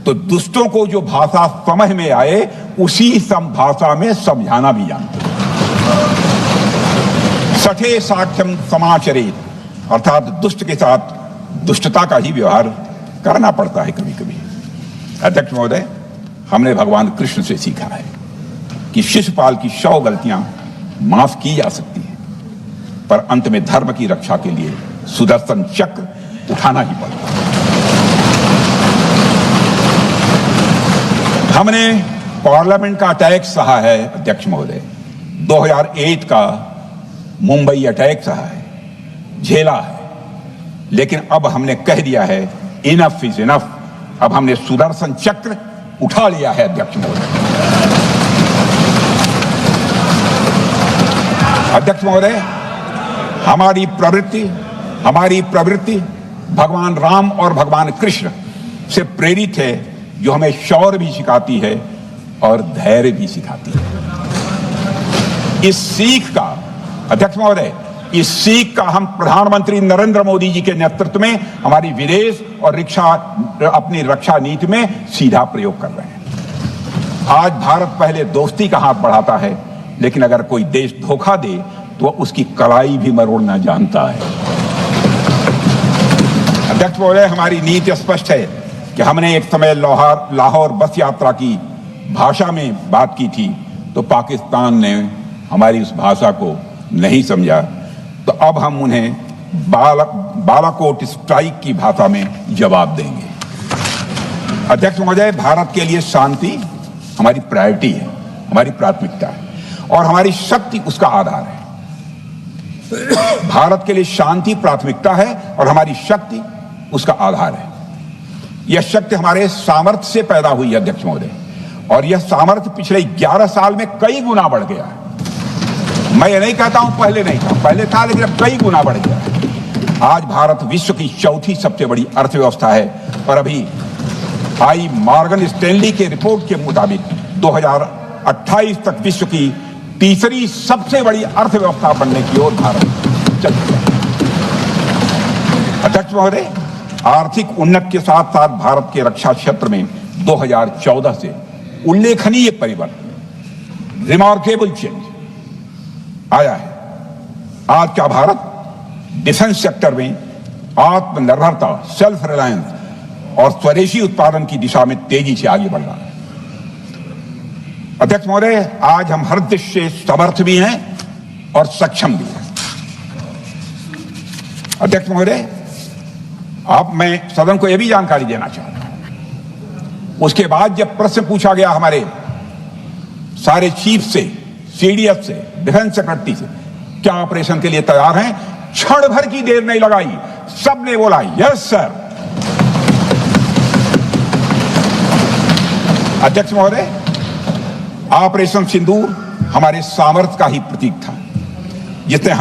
तो दुष्टों को जो भाषा समझ में आए उसी भाषा में समझाना भी जानते हैं। सठे साक्ष्यम समाचरित, अर्थात दुष्ट के साथ दुष्टता का ही व्यवहार करना पड़ता है कभी कभी। अध्यक्ष महोदय, हमने भगवान कृष्ण से सीखा है कि शिशुपाल की 100 गलतियां माफ की जा सकती हैं, पर अंत में धर्म की रक्षा के लिए सुदर्शन चक्र उठाना ही पड़ता है। हमने पार्लियामेंट का अटैक सहा है अध्यक्ष महोदय, 2001 का मुंबई अटैक सहा है, झेला है, लेकिन अब हमने कह दिया है इनफ इज इनफ। अब हमने सुदर्शन चक्र उठा लिया है अध्यक्ष महोदय। अध्यक्ष महोदय, हमारी प्रवृत्ति भगवान राम और भगवान कृष्ण से प्रेरित है, जो हमें शौर्य भी सिखाती है और धैर्य भी सिखाती है। इस सीख का अध्यक्ष महोदय, इस सीख का हम प्रधानमंत्री नरेंद्र मोदी जी के नेतृत्व में हमारी विदेश और अपनी रक्षा नीति में सीधा प्रयोग कर रहे हैं। आज भारत पहले दोस्ती का हाथ बढ़ाता है, लेकिन अगर कोई देश धोखा दे तो उसकी कलाई भी मरोड़ना जानता है। अध्यक्ष महोदय, हमारी नीति स्पष्ट है कि हमने एक समय लाहौर बस यात्रा की भाषा में बात की थी तो पाकिस्तान ने हमारी उस भाषा को नहीं समझा, तो अब हम उन्हें बालाकोट स्ट्राइक की भाषा में जवाब देंगे। अध्यक्ष महोदय, भारत के लिए शांति हमारी प्रायोरिटी है, हमारी प्राथमिकता है और हमारी शक्ति उसका आधार है। भारत के लिए शांति प्राथमिकता है और हमारी शक्ति उसका आधार है। यह शक्ति हमारे सामर्थ्य से पैदा हुई है अध्यक्ष महोदय, और यह सामर्थ्य पिछले 11 साल में कई गुना बढ़ गया है। मैं ये नहीं कहता हूं पहले नहीं था, पहले था, लेकिन अब कई गुना बढ़ गया है। आज भारत विश्व की 4थी सबसे बड़ी अर्थव्यवस्था है और अभी आई मॉर्गन स्टैनली के रिपोर्ट के मुताबिक 2028 तक विश्व की 3री सबसे बड़ी अर्थव्यवस्था बनने की ओर भारत चल रहा है। अध्यक्ष महोदय, आर्थिक उन्नति के साथ साथ भारत के रक्षा क्षेत्र में 2014 से उल्लेखनीय परिवर्तन, रिमार्केबल चेंज आया है। आज का भारत डिफेंस सेक्टर में आत्मनिर्भरता, सेल्फ रिलायंस और स्वदेशी उत्पादन की दिशा में तेजी से आगे बढ़ रहा है। अध्यक्ष महोदय, आज हम हर दृष्टि से समर्थ भी हैं और सक्षम भी हैं। अध्यक्ष महोदय, मैं सदन को यह भी जानकारी देना चाहता हूं, उसके बाद जब प्रश्न पूछा गया हमारे सारे चीफ से, सीडीएस से, डिफेंस सेक्रेटरी से, क्या ऑपरेशन के लिए तैयार हैं, क्षण भर की देर नहीं लगाई, सबने बोला यस सर। अध्यक्ष महोदय, ऑपरेशन सिंदूर हमारे सामर्थ्य का ही प्रतीक था, जिसमें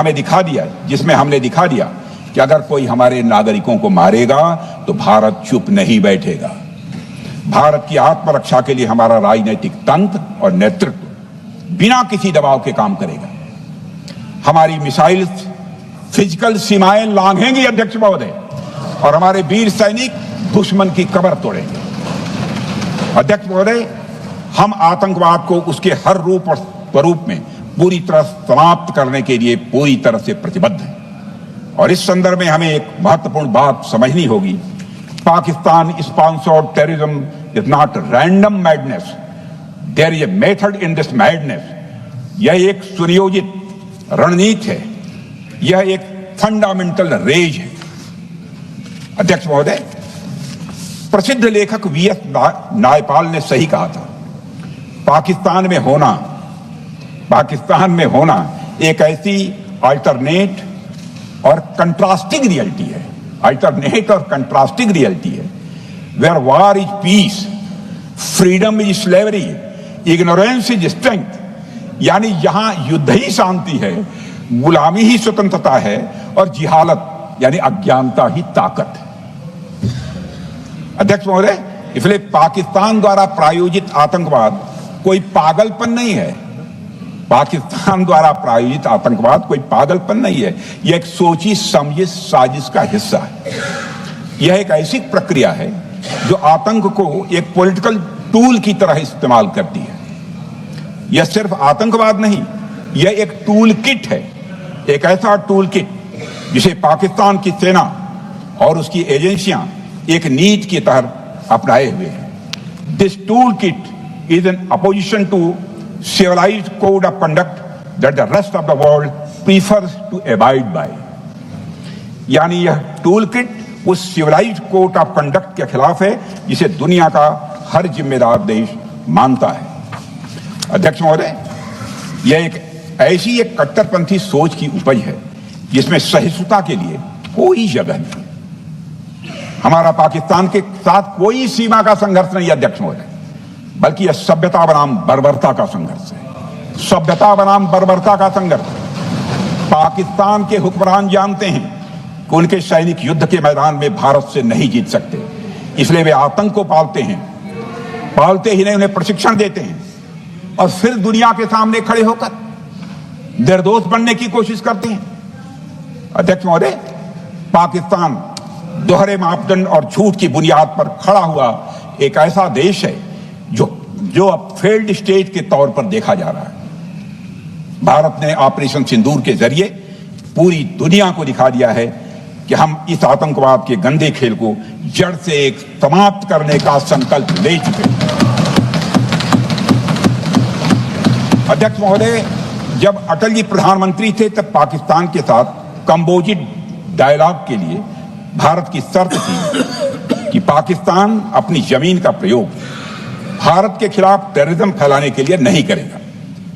हमने दिखा दिया कि अगर कोई हमारे नागरिकों को मारेगा तो भारत चुप नहीं बैठेगा। भारत की आत्मरक्षा के लिए हमारा राजनीतिक तंत्र और नेतृत्व बिना किसी दबाव के काम करेगा। हमारी मिसाइल फिजिकल सीमाएं लांघेंगी अध्यक्ष महोदय, और हमारे वीर सैनिक दुश्मन की कमर तोड़ेंगे। अध्यक्ष महोदय, हम आतंकवाद को उसके हर रूप और स्वरूप में पूरी तरह समाप्त करने के लिए पूरी तरह से प्रतिबद्ध हैं। और इस संदर्भ में हमें एक महत्वपूर्ण बात समझनी होगी। Pakistan sponsored terrorism is not random madness, there is a method in this madness. यह एक सुनियोजित रणनीति है, यह एक फंडामेंटल रेज है। अध्यक्ष महोदय, प्रसिद्ध लेखक वीएस नायपाल ने सही कहा था, पाकिस्तान में होना एक ऐसी अल्टरनेट और कंट्रास्टिंग रियलिटी है, where war is peace, freedom is slavery, ignorance is strength. यानी यहां युद्ध ही शांति है, गुलामी ही स्वतंत्रता है, और जिहालत यानी अज्ञानता ही ताकत है। अध्यक्ष महोदय, इसलिए पाकिस्तान द्वारा प्रायोजित आतंकवाद कोई पागलपन नहीं है। पाकिस्तान द्वारा प्रायोजित आतंकवाद कोई पागलपन नहीं है, यह एक सोची समझी साजिश का हिस्सा है। यह एक ऐसी प्रक्रिया है जो आतंक को एक पॉलिटिकल टूल की तरह इस्तेमाल करती है। यह सिर्फ आतंकवाद नहीं, यह एक टूल किट है, एक ऐसा टूल किट जिसे पाकिस्तान की सेना और उसकी एजेंसियां एक नीति की तरह अपनाए हुए हैं। This tool kit is an opposition to civilized code of conduct that the rest of the world prefers to abide by। यानी यह टूल किट उस सिविलाइज्ड कोड ऑफ कंडक्ट के खिलाफ है जिसे दुनिया का हर जिम्मेदार देश मानता है। अध्यक्ष महोदय, यह एक कट्टरपंथी सोच की उपज है जिसमें सहिष्णुता के लिए कोई जगह नहीं। हमारा पाकिस्तान के साथ कोई सीमा का संघर्ष नहीं है अध्यक्ष महोदय, बल्कि यह सभ्यता बनाम बर्बरता का संघर्ष है। सभ्यता बनाम बर्बरता का संघर्ष। पाकिस्तान के हुक्मरान जानते हैं कि उनके सैनिक युद्ध के मैदान में भारत से नहीं जीत सकते, इसलिए वे आतंक को पालते ही नहीं, उन्हें प्रशिक्षण देते हैं, और फिर दुनिया के सामने खड़े होकर निर्दोष बनने की कोशिश करते हैं। अध्यक्ष महोदय, पाकिस्तान दोहरे मापदंड और झूठ की बुनियाद पर खड़ा हुआ एक ऐसा देश है जो अब फेल्ड स्टेट के तौर पर देखा जा रहा है। भारत ने ऑपरेशन सिंदूर के जरिए पूरी दुनिया को दिखा दिया है कि हम इस आतंकवाद के गंदे खेल को जड़ से एक समाप्त करने का संकल्प ले चुके हैं। अध्यक्ष महोदय, जब अटल जी प्रधानमंत्री थे तब पाकिस्तान के साथ कंबोजिट डायलॉग के लिए भारत की शर्त थी कि पाकिस्तान अपनी जमीन का प्रयोग भारत के खिलाफ टेररिज्म फैलाने के लिए नहीं करेगा।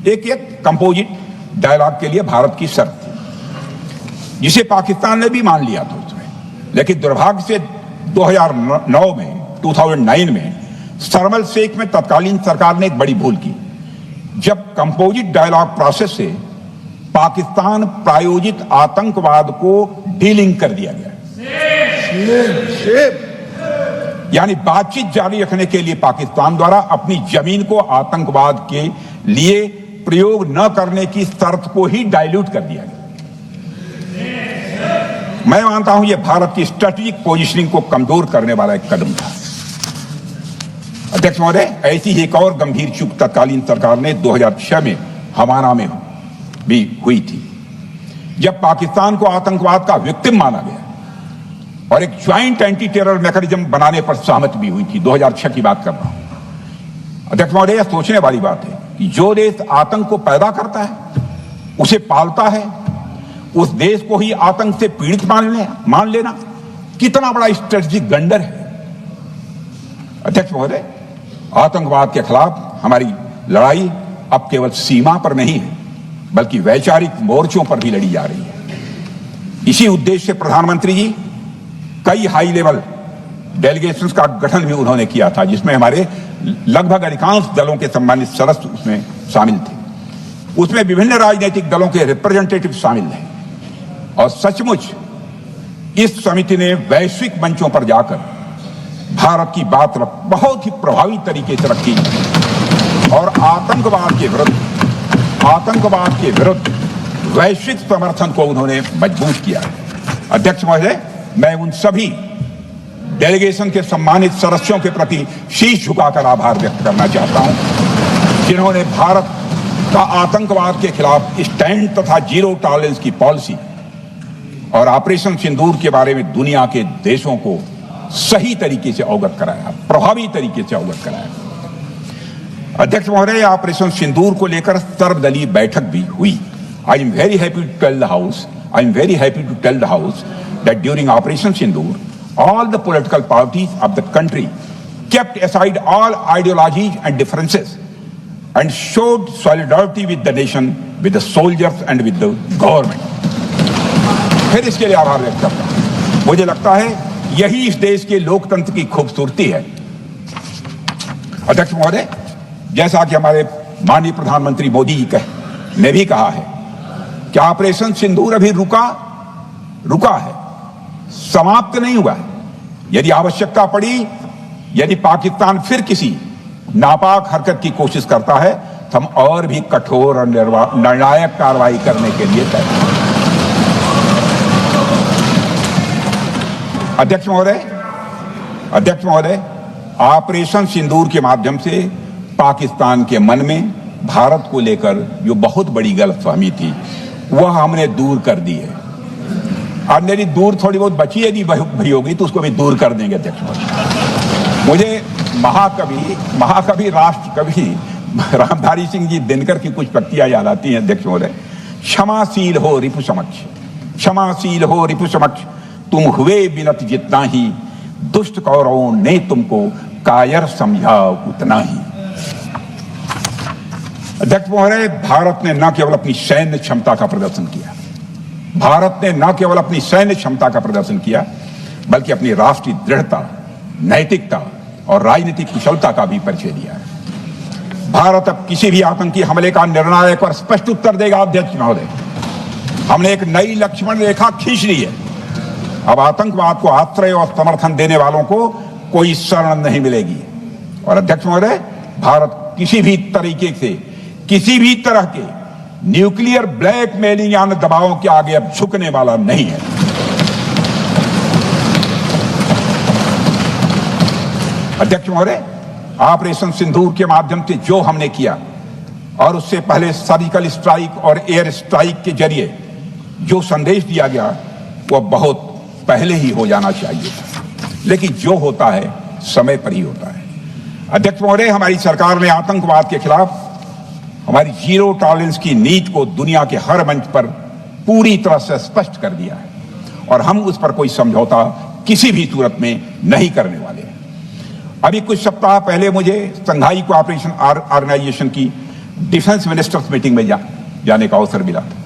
एक कंपोजिट डायलॉग के लिए भारत की शर्त थी, जिसे पाकिस्तान ने भी मान लिया था उसमें। लेकिन दुर्भाग्य से 2009 में शर्म एल शेख में तत्कालीन सरकार ने एक बड़ी भूल की, जब कंपोजिट डायलॉग प्रोसेस से पाकिस्तान प्रायोजित आतंकवाद को डीलिंक कर दिया गया। यानी बातचीत जारी रखने के लिए पाकिस्तान द्वारा अपनी जमीन को आतंकवाद के लिए प्रयोग न करने की शर्त को ही डाइल्यूट कर दिया गया। मैं मानता हूं यह भारत की स्ट्रेटेजिक पोजीशनिंग को कमजोर करने वाला एक कदम था। अध्यक्ष महोदय, ऐसी ही एक और गंभीर चूक तत्कालीन सरकार ने 2006 में हमारा में भी हुई थी, जब पाकिस्तान को आतंकवाद का विक्टिम माना गया और एक ज्वाइंट एंटी टेरर मैकेनिज्म बनाने पर सहमति भी हुई थी। 2006 की बात कर रहा हूं। अध्यक्ष महोदय, यह सोचने वाली बात है कि जो देश आतंक को पैदा करता है, उसे पालता है, उस देश को ही आतंक से पीड़ित मान लेना कितना बड़ा स्ट्रेटेजिक ब्लंडर है। अध्यक्ष महोदय, आतंकवाद के खिलाफ हमारी लड़ाई अब केवल सीमा पर नहीं है, बल्कि वैचारिक मोर्चों पर भी लड़ी जा रही है। इसी उद्देश्य से प्रधानमंत्री जी कई हाई लेवल डेलीगेशंस का गठन भी उन्होंने किया था, जिसमें हमारे लगभग अधिकांश दलों के सम्मानित सदस्य उसमें शामिल थे। उसमें विभिन्न राजनीतिक दलों के रिप्रेजेंटेटिव शामिल हैं और सचमुच इस समिति ने वैश्विक मंचों पर जाकर भारत की बात बहुत ही प्रभावी तरीके से रखी और आतंकवाद के विरुद्ध वैश्विक समर्थन को उन्होंने मजबूत किया। अध्यक्ष महोदय, मैं उन सभी डेलीगेशन के सम्मानित सदस्यों के प्रति शीश झुकाकर आभार व्यक्त करना चाहता हूं, जिन्होंने भारत का आतंकवाद के खिलाफ स्टैंड तथा जीरो टॉलरेंस की पॉलिसी और ऑपरेशन सिंदूर के बारे में दुनिया के देशों को सही तरीके से अवगत कराया, प्रभावी तरीके से अवगत कराया। अध्यक्ष महोदय, ऑपरेशन सिंदूर को लेकर सर्वदलीय बैठक भी हुई। I am very happy to tell the house that during Operation Sindoor, all the political parties of the country kept aside all ideologies and differences and showed solidarity with the nation, with the soldiers and with the government. फिर इसके लिए आभार व्यक्त करता हूं। मुझे लगता है यही इस देश के लोकतंत्र की खूबसूरती है। अध्यक्ष महोदय, जैसा कि हमारे माननीय प्रधानमंत्री मोदी जी ने भी कहा है कि ऑपरेशन सिंदूर अभी रुका है, समाप्त नहीं हुआ है। यदि आवश्यकता पड़ी, यदि पाकिस्तान फिर किसी नापाक हरकत की कोशिश करता है, तो हम और भी कठोर और निर्णायक कार्रवाई करने के लिए तैयार हैं। अध्यक्ष महोदय, ऑपरेशन सिंदूर के माध्यम से पाकिस्तान के मन में भारत को लेकर जो बहुत बड़ी गलतफहमी थी, वह हमने दूर कर दी है। और मेरी दूर थोड़ी बहुत बची है, नहीं भई होगी तो उसको भी दूर कर देंगे। अध्यक्ष महोदय, मुझे महाकवि राष्ट्र कवि रामधारी सिंह जी दिनकर की कुछ पंक्तियां याद आती हैं। अध्यक्ष महोदय, क्षमाशील हो रिपु समक्ष, तुम हुए विनत जितना ही, दुष्ट कौरवों ने तुमको कायर समझा उतना ही। अध्यक्ष महोदय, भारत ने न केवल अपनी सैन्य क्षमता का प्रदर्शन किया, बल्कि अपनी राष्ट्रीय दृढ़ता, नैतिकता और राजनीतिक कुशलता का भी परिचय दिया है। भारत अब किसी भी आतंकी हमले का निर्णायक और स्पष्ट उत्तर देगा। अध्यक्ष महोदय, हमने एक नई लक्ष्मण रेखा खींच ली है। अब आतंकवाद को आश्रय और समर्थन देने वालों को कोई शरण नहीं मिलेगी। और अध्यक्ष महोदय, भारत किसी भी तरह के न्यूक्लियर ब्लैकमेलिंग या दबावों के आगे अब झुकने वाला नहीं है। अध्यक्ष महोदय, ऑपरेशन सिंदूर के माध्यम से जो हमने किया और उससे पहले सर्जिकल स्ट्राइक और एयर स्ट्राइक के जरिए जो संदेश दिया गया, वह बहुत पहले ही हो जाना चाहिए, लेकिन जो होता है समय पर ही होता है। अध्यक्ष महोदय, हमारी सरकार ने आतंकवाद के खिलाफ हमारी जीरो टॉलरेंस की नीति को दुनिया के हर मंच पर पूरी तरह से स्पष्ट कर दिया है और हम उस पर कोई समझौता किसी भी सूरत में नहीं करने वाले हैं। अभी कुछ सप्ताह पहले मुझे शंघाई कोऑपरेशन ऑर्गेनाइजेशन की डिफेंस मिनिस्टर्स मीटिंग में जाने का अवसर मिला था।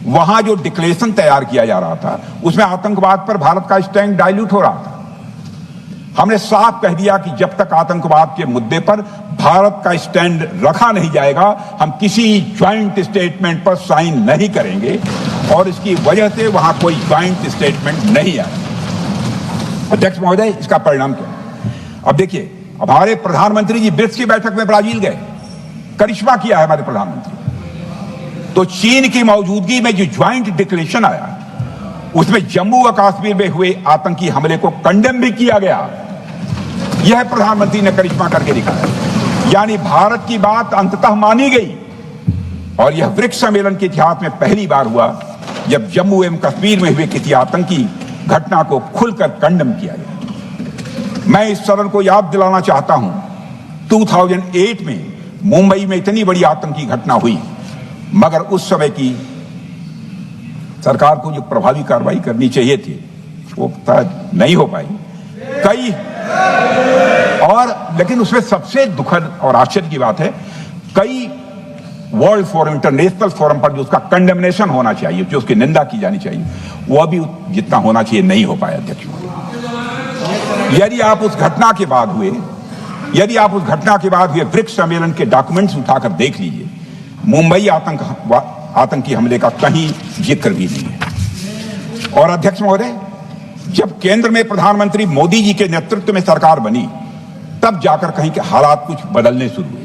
वहां जो डिक्लेरेशन तैयार किया जा रहा था, उसमें आतंकवाद पर भारत का स्टैंड डाइल्यूट हो रहा था। हमने साफ कह दिया कि जब तक आतंकवाद के मुद्दे पर भारत का स्टैंड रखा नहीं जाएगा, हम किसी ज्वाइंट स्टेटमेंट पर साइन नहीं करेंगे और इसकी वजह से वहां कोई ज्वाइंट स्टेटमेंट नहीं आया। अध्यक्ष महोदय, इसका परिणाम क्या? अब देखिए, हमारे प्रधानमंत्री जी ब्रिक्स की बैठक में ब्राजील गए, करिश्मा किया है हमारे प्रधानमंत्री। तो चीन की मौजूदगी में जो ज्वाइंट डिक्लेरेशन आया, उसमें जम्मू और कश्मीर में हुए आतंकी हमले को कंडेम भी किया गया। यह प्रधानमंत्री ने करिश्मा करके दिखाया, यानी भारत की बात अंततः मानी गई। और यह ब्रिक्स सम्मेलन के इतिहास में पहली बार हुआ जब जम्मू एवं कश्मीर में हुए किसी आतंकी घटना को खुलकर कंडेम किया गया। मैं इस सदन को याद दिलाना चाहता हूं, 2008 में मुंबई में इतनी बड़ी आतंकी घटना हुई, मगर उस समय की सरकार को जो प्रभावी कार्रवाई करनी चाहिए थी वो नहीं हो पाई। लेकिन उसमें सबसे दुखद और आश्चर्य की बात है, कई वर्ल्ड फोरम, इंटरनेशनल फोरम पर जो उसका कंडेमनेशन होना चाहिए, जो उसकी निंदा की जानी चाहिए, वह भी जितना होना चाहिए नहीं हो पाया। अध्यक्ष, यदि आप उस घटना के बाद हुए ब्रिक्स सम्मेलन के डॉक्यूमेंट्स उठाकर देख लीजिए, मुंबई आतंकी हमले का कहीं जिक्र भी नहीं है। और अध्यक्ष महोदय, जब केंद्र में प्रधानमंत्री मोदी जी के नेतृत्व में सरकार बनी, तब जाकर कहीं के हालात कुछ बदलने शुरू हुए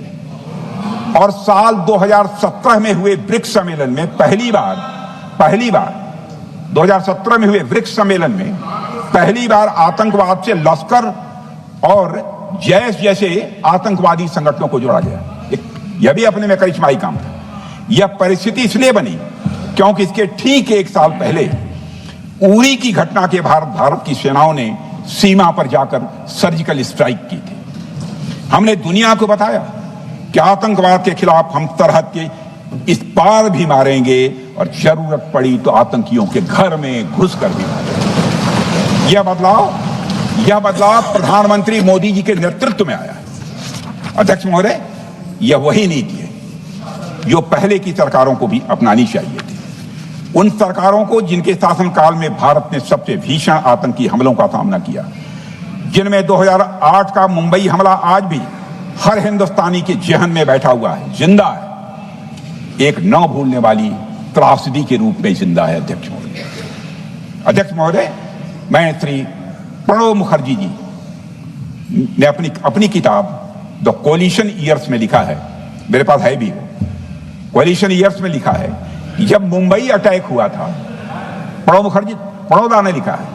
और साल 2017 में हुए ब्रिक्स सम्मेलन में पहली बार 2017 में हुए ब्रिक्स सम्मेलन में पहली बार आतंकवाद से लश्कर और जैश जैसे आतंकवादी संगठनों को जोड़ा गया। यह भी अपने में करिश्माई काम था। यह परिस्थिति इसलिए बनी क्योंकि इसके ठीक एक साल पहले उरी की घटना के भारत की सेनाओं ने सीमा पर जाकर सर्जिकल स्ट्राइक की थी। हमने दुनिया को बताया कि आतंकवाद के खिलाफ हम सरहद के इस पार भी मारेंगे और जरूरत पड़ी तो आतंकियों के घर में घुसकर भी मारेंगे। यह बदलाव प्रधानमंत्री मोदी जी के नेतृत्व में आया। अध्यक्ष महोदय, यह वही नीति है जो पहले की सरकारों को भी अपनानी चाहिए थी। उन सरकारों को जिनके शासनकाल में भारत ने सबसे भीषण आतंकी हमलों का सामना किया, जिनमें 2008 का मुंबई हमला आज भी हर हिंदुस्तानी के जहन में बैठा हुआ है, जिंदा है, एक न भूलने वाली त्रासदी के रूप में जिंदा है। अध्यक्ष महोदय, मैं श्री प्रणब मुखर्जी जी ने अपनी किताब द कोलिशन ईयर्स में लिखा है, मेरे पास है भी वो, कोलिशन ईयर्स में लिखा है कि जब मुंबई अटैक हुआ था, प्रणोदा ने लिखा है,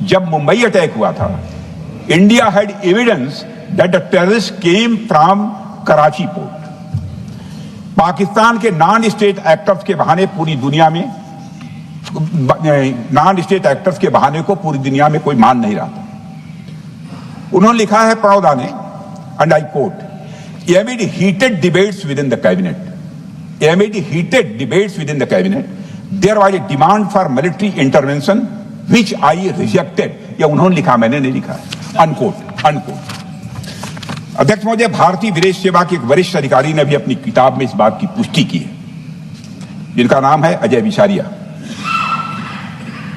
जब मुंबई अटैक हुआ था, India had evidence that the terrorist came from Karachi port. Pakistan के नॉन स्टेट एक्टर्स के बहाने पूरी दुनिया में को पूरी दुनिया में कोई मान नहीं रहा था। उन्होंने लिखा है प्रणोदा ने, and I quote, amid heated debates within the cabinet, there was a demand for military intervention which I rejected. यह उन्होंने लिखा, मैंने नहीं लिखा, अनकोट। अध्यक्ष महोदय, भारतीय विदेश सेवा के एक वरिष्ठ अधिकारी ने भी अपनी किताब में इस बात की पुष्टि की है, जिनका नाम है अजय विसारिया,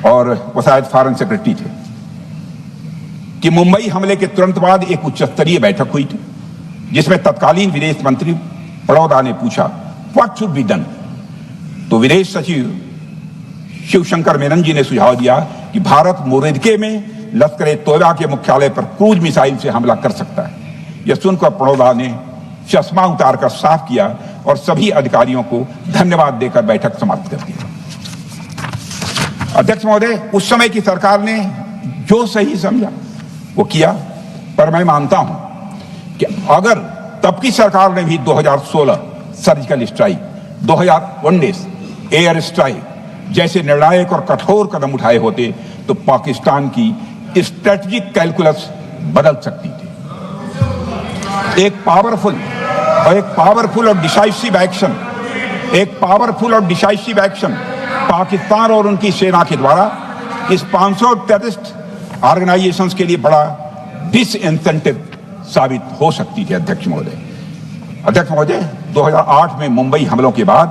और वो शायद फॉरेन सेक्रेटरी थे, कि मुंबई हमले के तुरंत बाद एक उच्च स्तरीय बैठक हुई थी जिसमें तत्कालीन विदेश मंत्री प्रणोदा ने पूछा व्हाट शुड बी डन। तो विदेश सचिव शिवशंकर मेनन जी ने सुझाव दिया कि भारत मोरदके में लश्कर-ए-तोयबा के मुख्यालय पर क्रूज मिसाइल से हमला कर सकता है। यह सुनकर प्रणोदा ने चश्मा उतारकर साफ किया और सभी अधिकारियों को धन्यवाद देकर बैठक समाप्त कर दी। अध्यक्ष महोदय, उस समय की सरकार ने जो सही समझा वो किया, पर मैं मानता हूं कि अगर तब की सरकार ने भी 2016 सर्जिकल स्ट्राइक, 2019 एयर स्ट्राइक जैसे निर्णायक और कठोर कदम उठाए होते तो पाकिस्तान की स्ट्रेटेजिक कैलकुलस बदल सकती थी। एक पावरफुल और डिसाइसिव एक्शन पाकिस्तान और उनकी सेना के द्वारा इस 500 टेररिस्ट ऑर्गेनाइजेशंस के लिए बड़ा डिसइंसेंटिव साबित हो सकती थी। अध्यक्ष महोदय, 2008 में मुंबई हमलों के बाद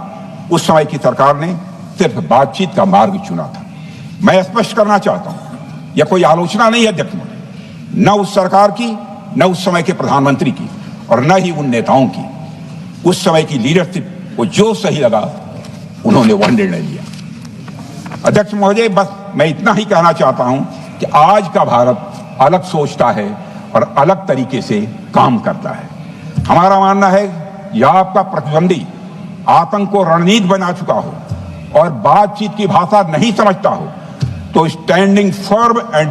उस समय की सरकार ने सिर्फ बातचीत का मार्ग चुना था। मैं स्पष्ट करना चाहता हूं, यह कोई आलोचना नहीं है अध्यक्ष महोदय, न उस सरकार की, न उस समय के प्रधानमंत्री की, और न ही उन नेताओं की। उस समय की लीडरशिप को जो सही लगा उन्होंने वह निर्णय लिया। अध्यक्ष महोदय, बस मैं इतना ही कहना चाहता हूं कि आज का भारत अलग सोचता है और अलग तरीके से काम करता है। हमारा मानना है यह आपका प्रतिद्वंदी आतंक को रणनीति बना चुका हो और बातचीत की भाषा नहीं समझता हो तो standing firm and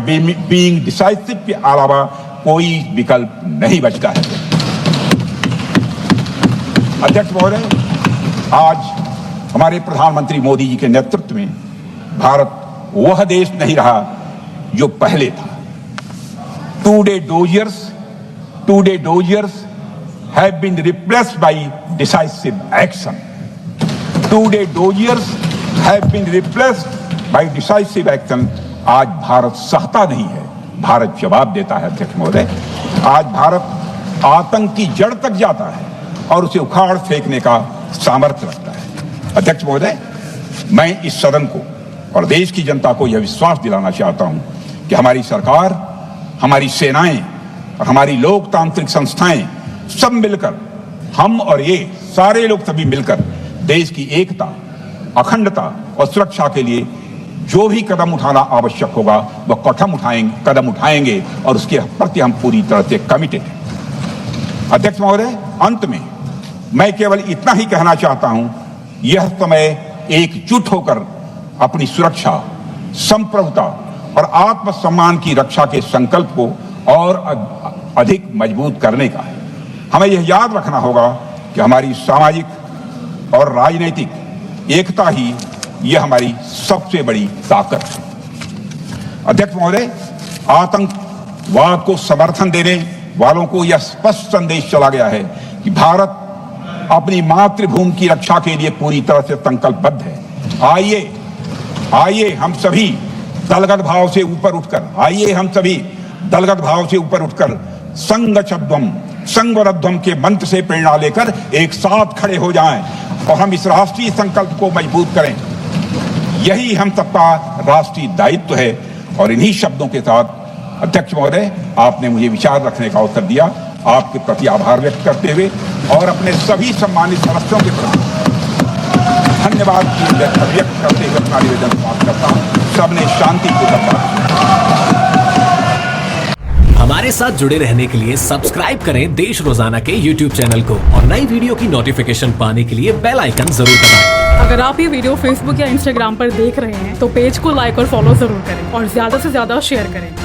being decisive के अलावा कोई विकल्प नहीं बचता है। अध्यक्ष महोदय, आज हमारे प्रधानमंत्री मोदी जी के नेतृत्व में भारत वह देश नहीं रहा जो पहले था। To-day doziers have been replaced by decisive action. Two-day doziers have been replaced by decisive action. आज भारत सहता नहीं है, भारत जवाब देता है। अध्यक्ष महोदय, आज भारत आतंक की जड़ तक जाता है और उसे उखाड़ फेंकने का सामर्थ्य रखता है। अध्यक्ष महोदय, मैं इस सदन को और देश की जनता को यह विश्वास दिलाना चाहता हूं कि हमारी सरकार, हमारी सेनाएं और हमारी लोकतांत्रिक संस्थाएं सब मिलकर, हम और ये सारे लोग सभी मिलकर देश की एकता, अखंडता और सुरक्षा के लिए जो भी कदम उठाना आवश्यक होगा वह कदम उठाएंगे और उसके प्रति हम पूरी तरह से कमिटेड हैं। अध्यक्ष महोदय, अंत में मैं केवल इतना ही कहना चाहता हूं, यह समय एकजुट होकर अपनी सुरक्षा, संप्रभुता और आत्मसम्मान की रक्षा के संकल्प को और अधिक मजबूत करने का है। हमें यह याद रखना होगा कि हमारी सामाजिक और राजनीतिक एकता ही यह हमारी सबसे बड़ी ताकत है। अध्यक्ष महोदय, आतंकवाद को समर्थन देने वालों को यह स्पष्ट संदेश चला गया है कि भारत अपनी मातृभूमि की रक्षा के लिए पूरी तरह से संकल्पबद्ध है। आइए हम सभी दलगत भाव से ऊपर उठकर संघवरध्वम के मंत्र से प्रेरणा लेकर एक साथ खड़े हो जाएं और हम इस राष्ट्रीय संकल्प को मजबूत करें। यही हम सबका राष्ट्रीय दायित्व है। और इन्हीं शब्दों के साथ अध्यक्ष महोदय, आपने मुझे विचार रखने का अवसर दिया, आपके प्रति आभार व्यक्त करते हुए और अपने सभी सम्मानित सदस्यों के प्रति धन्यवाद व्यक्त करते हुए अपना निवेदन समाप्त करता हूं। सबने शांतिपूर्वक हमारे साथ जुड़े रहने के लिए सब्सक्राइब करें देश रोजाना के YouTube चैनल को और नई वीडियो की नोटिफिकेशन पाने के लिए बेल आइकन जरूर दबाएं। अगर आप ये वीडियो Facebook या Instagram पर देख रहे हैं तो पेज को लाइक और फॉलो जरूर करें और ज्यादा से ज्यादा शेयर करें।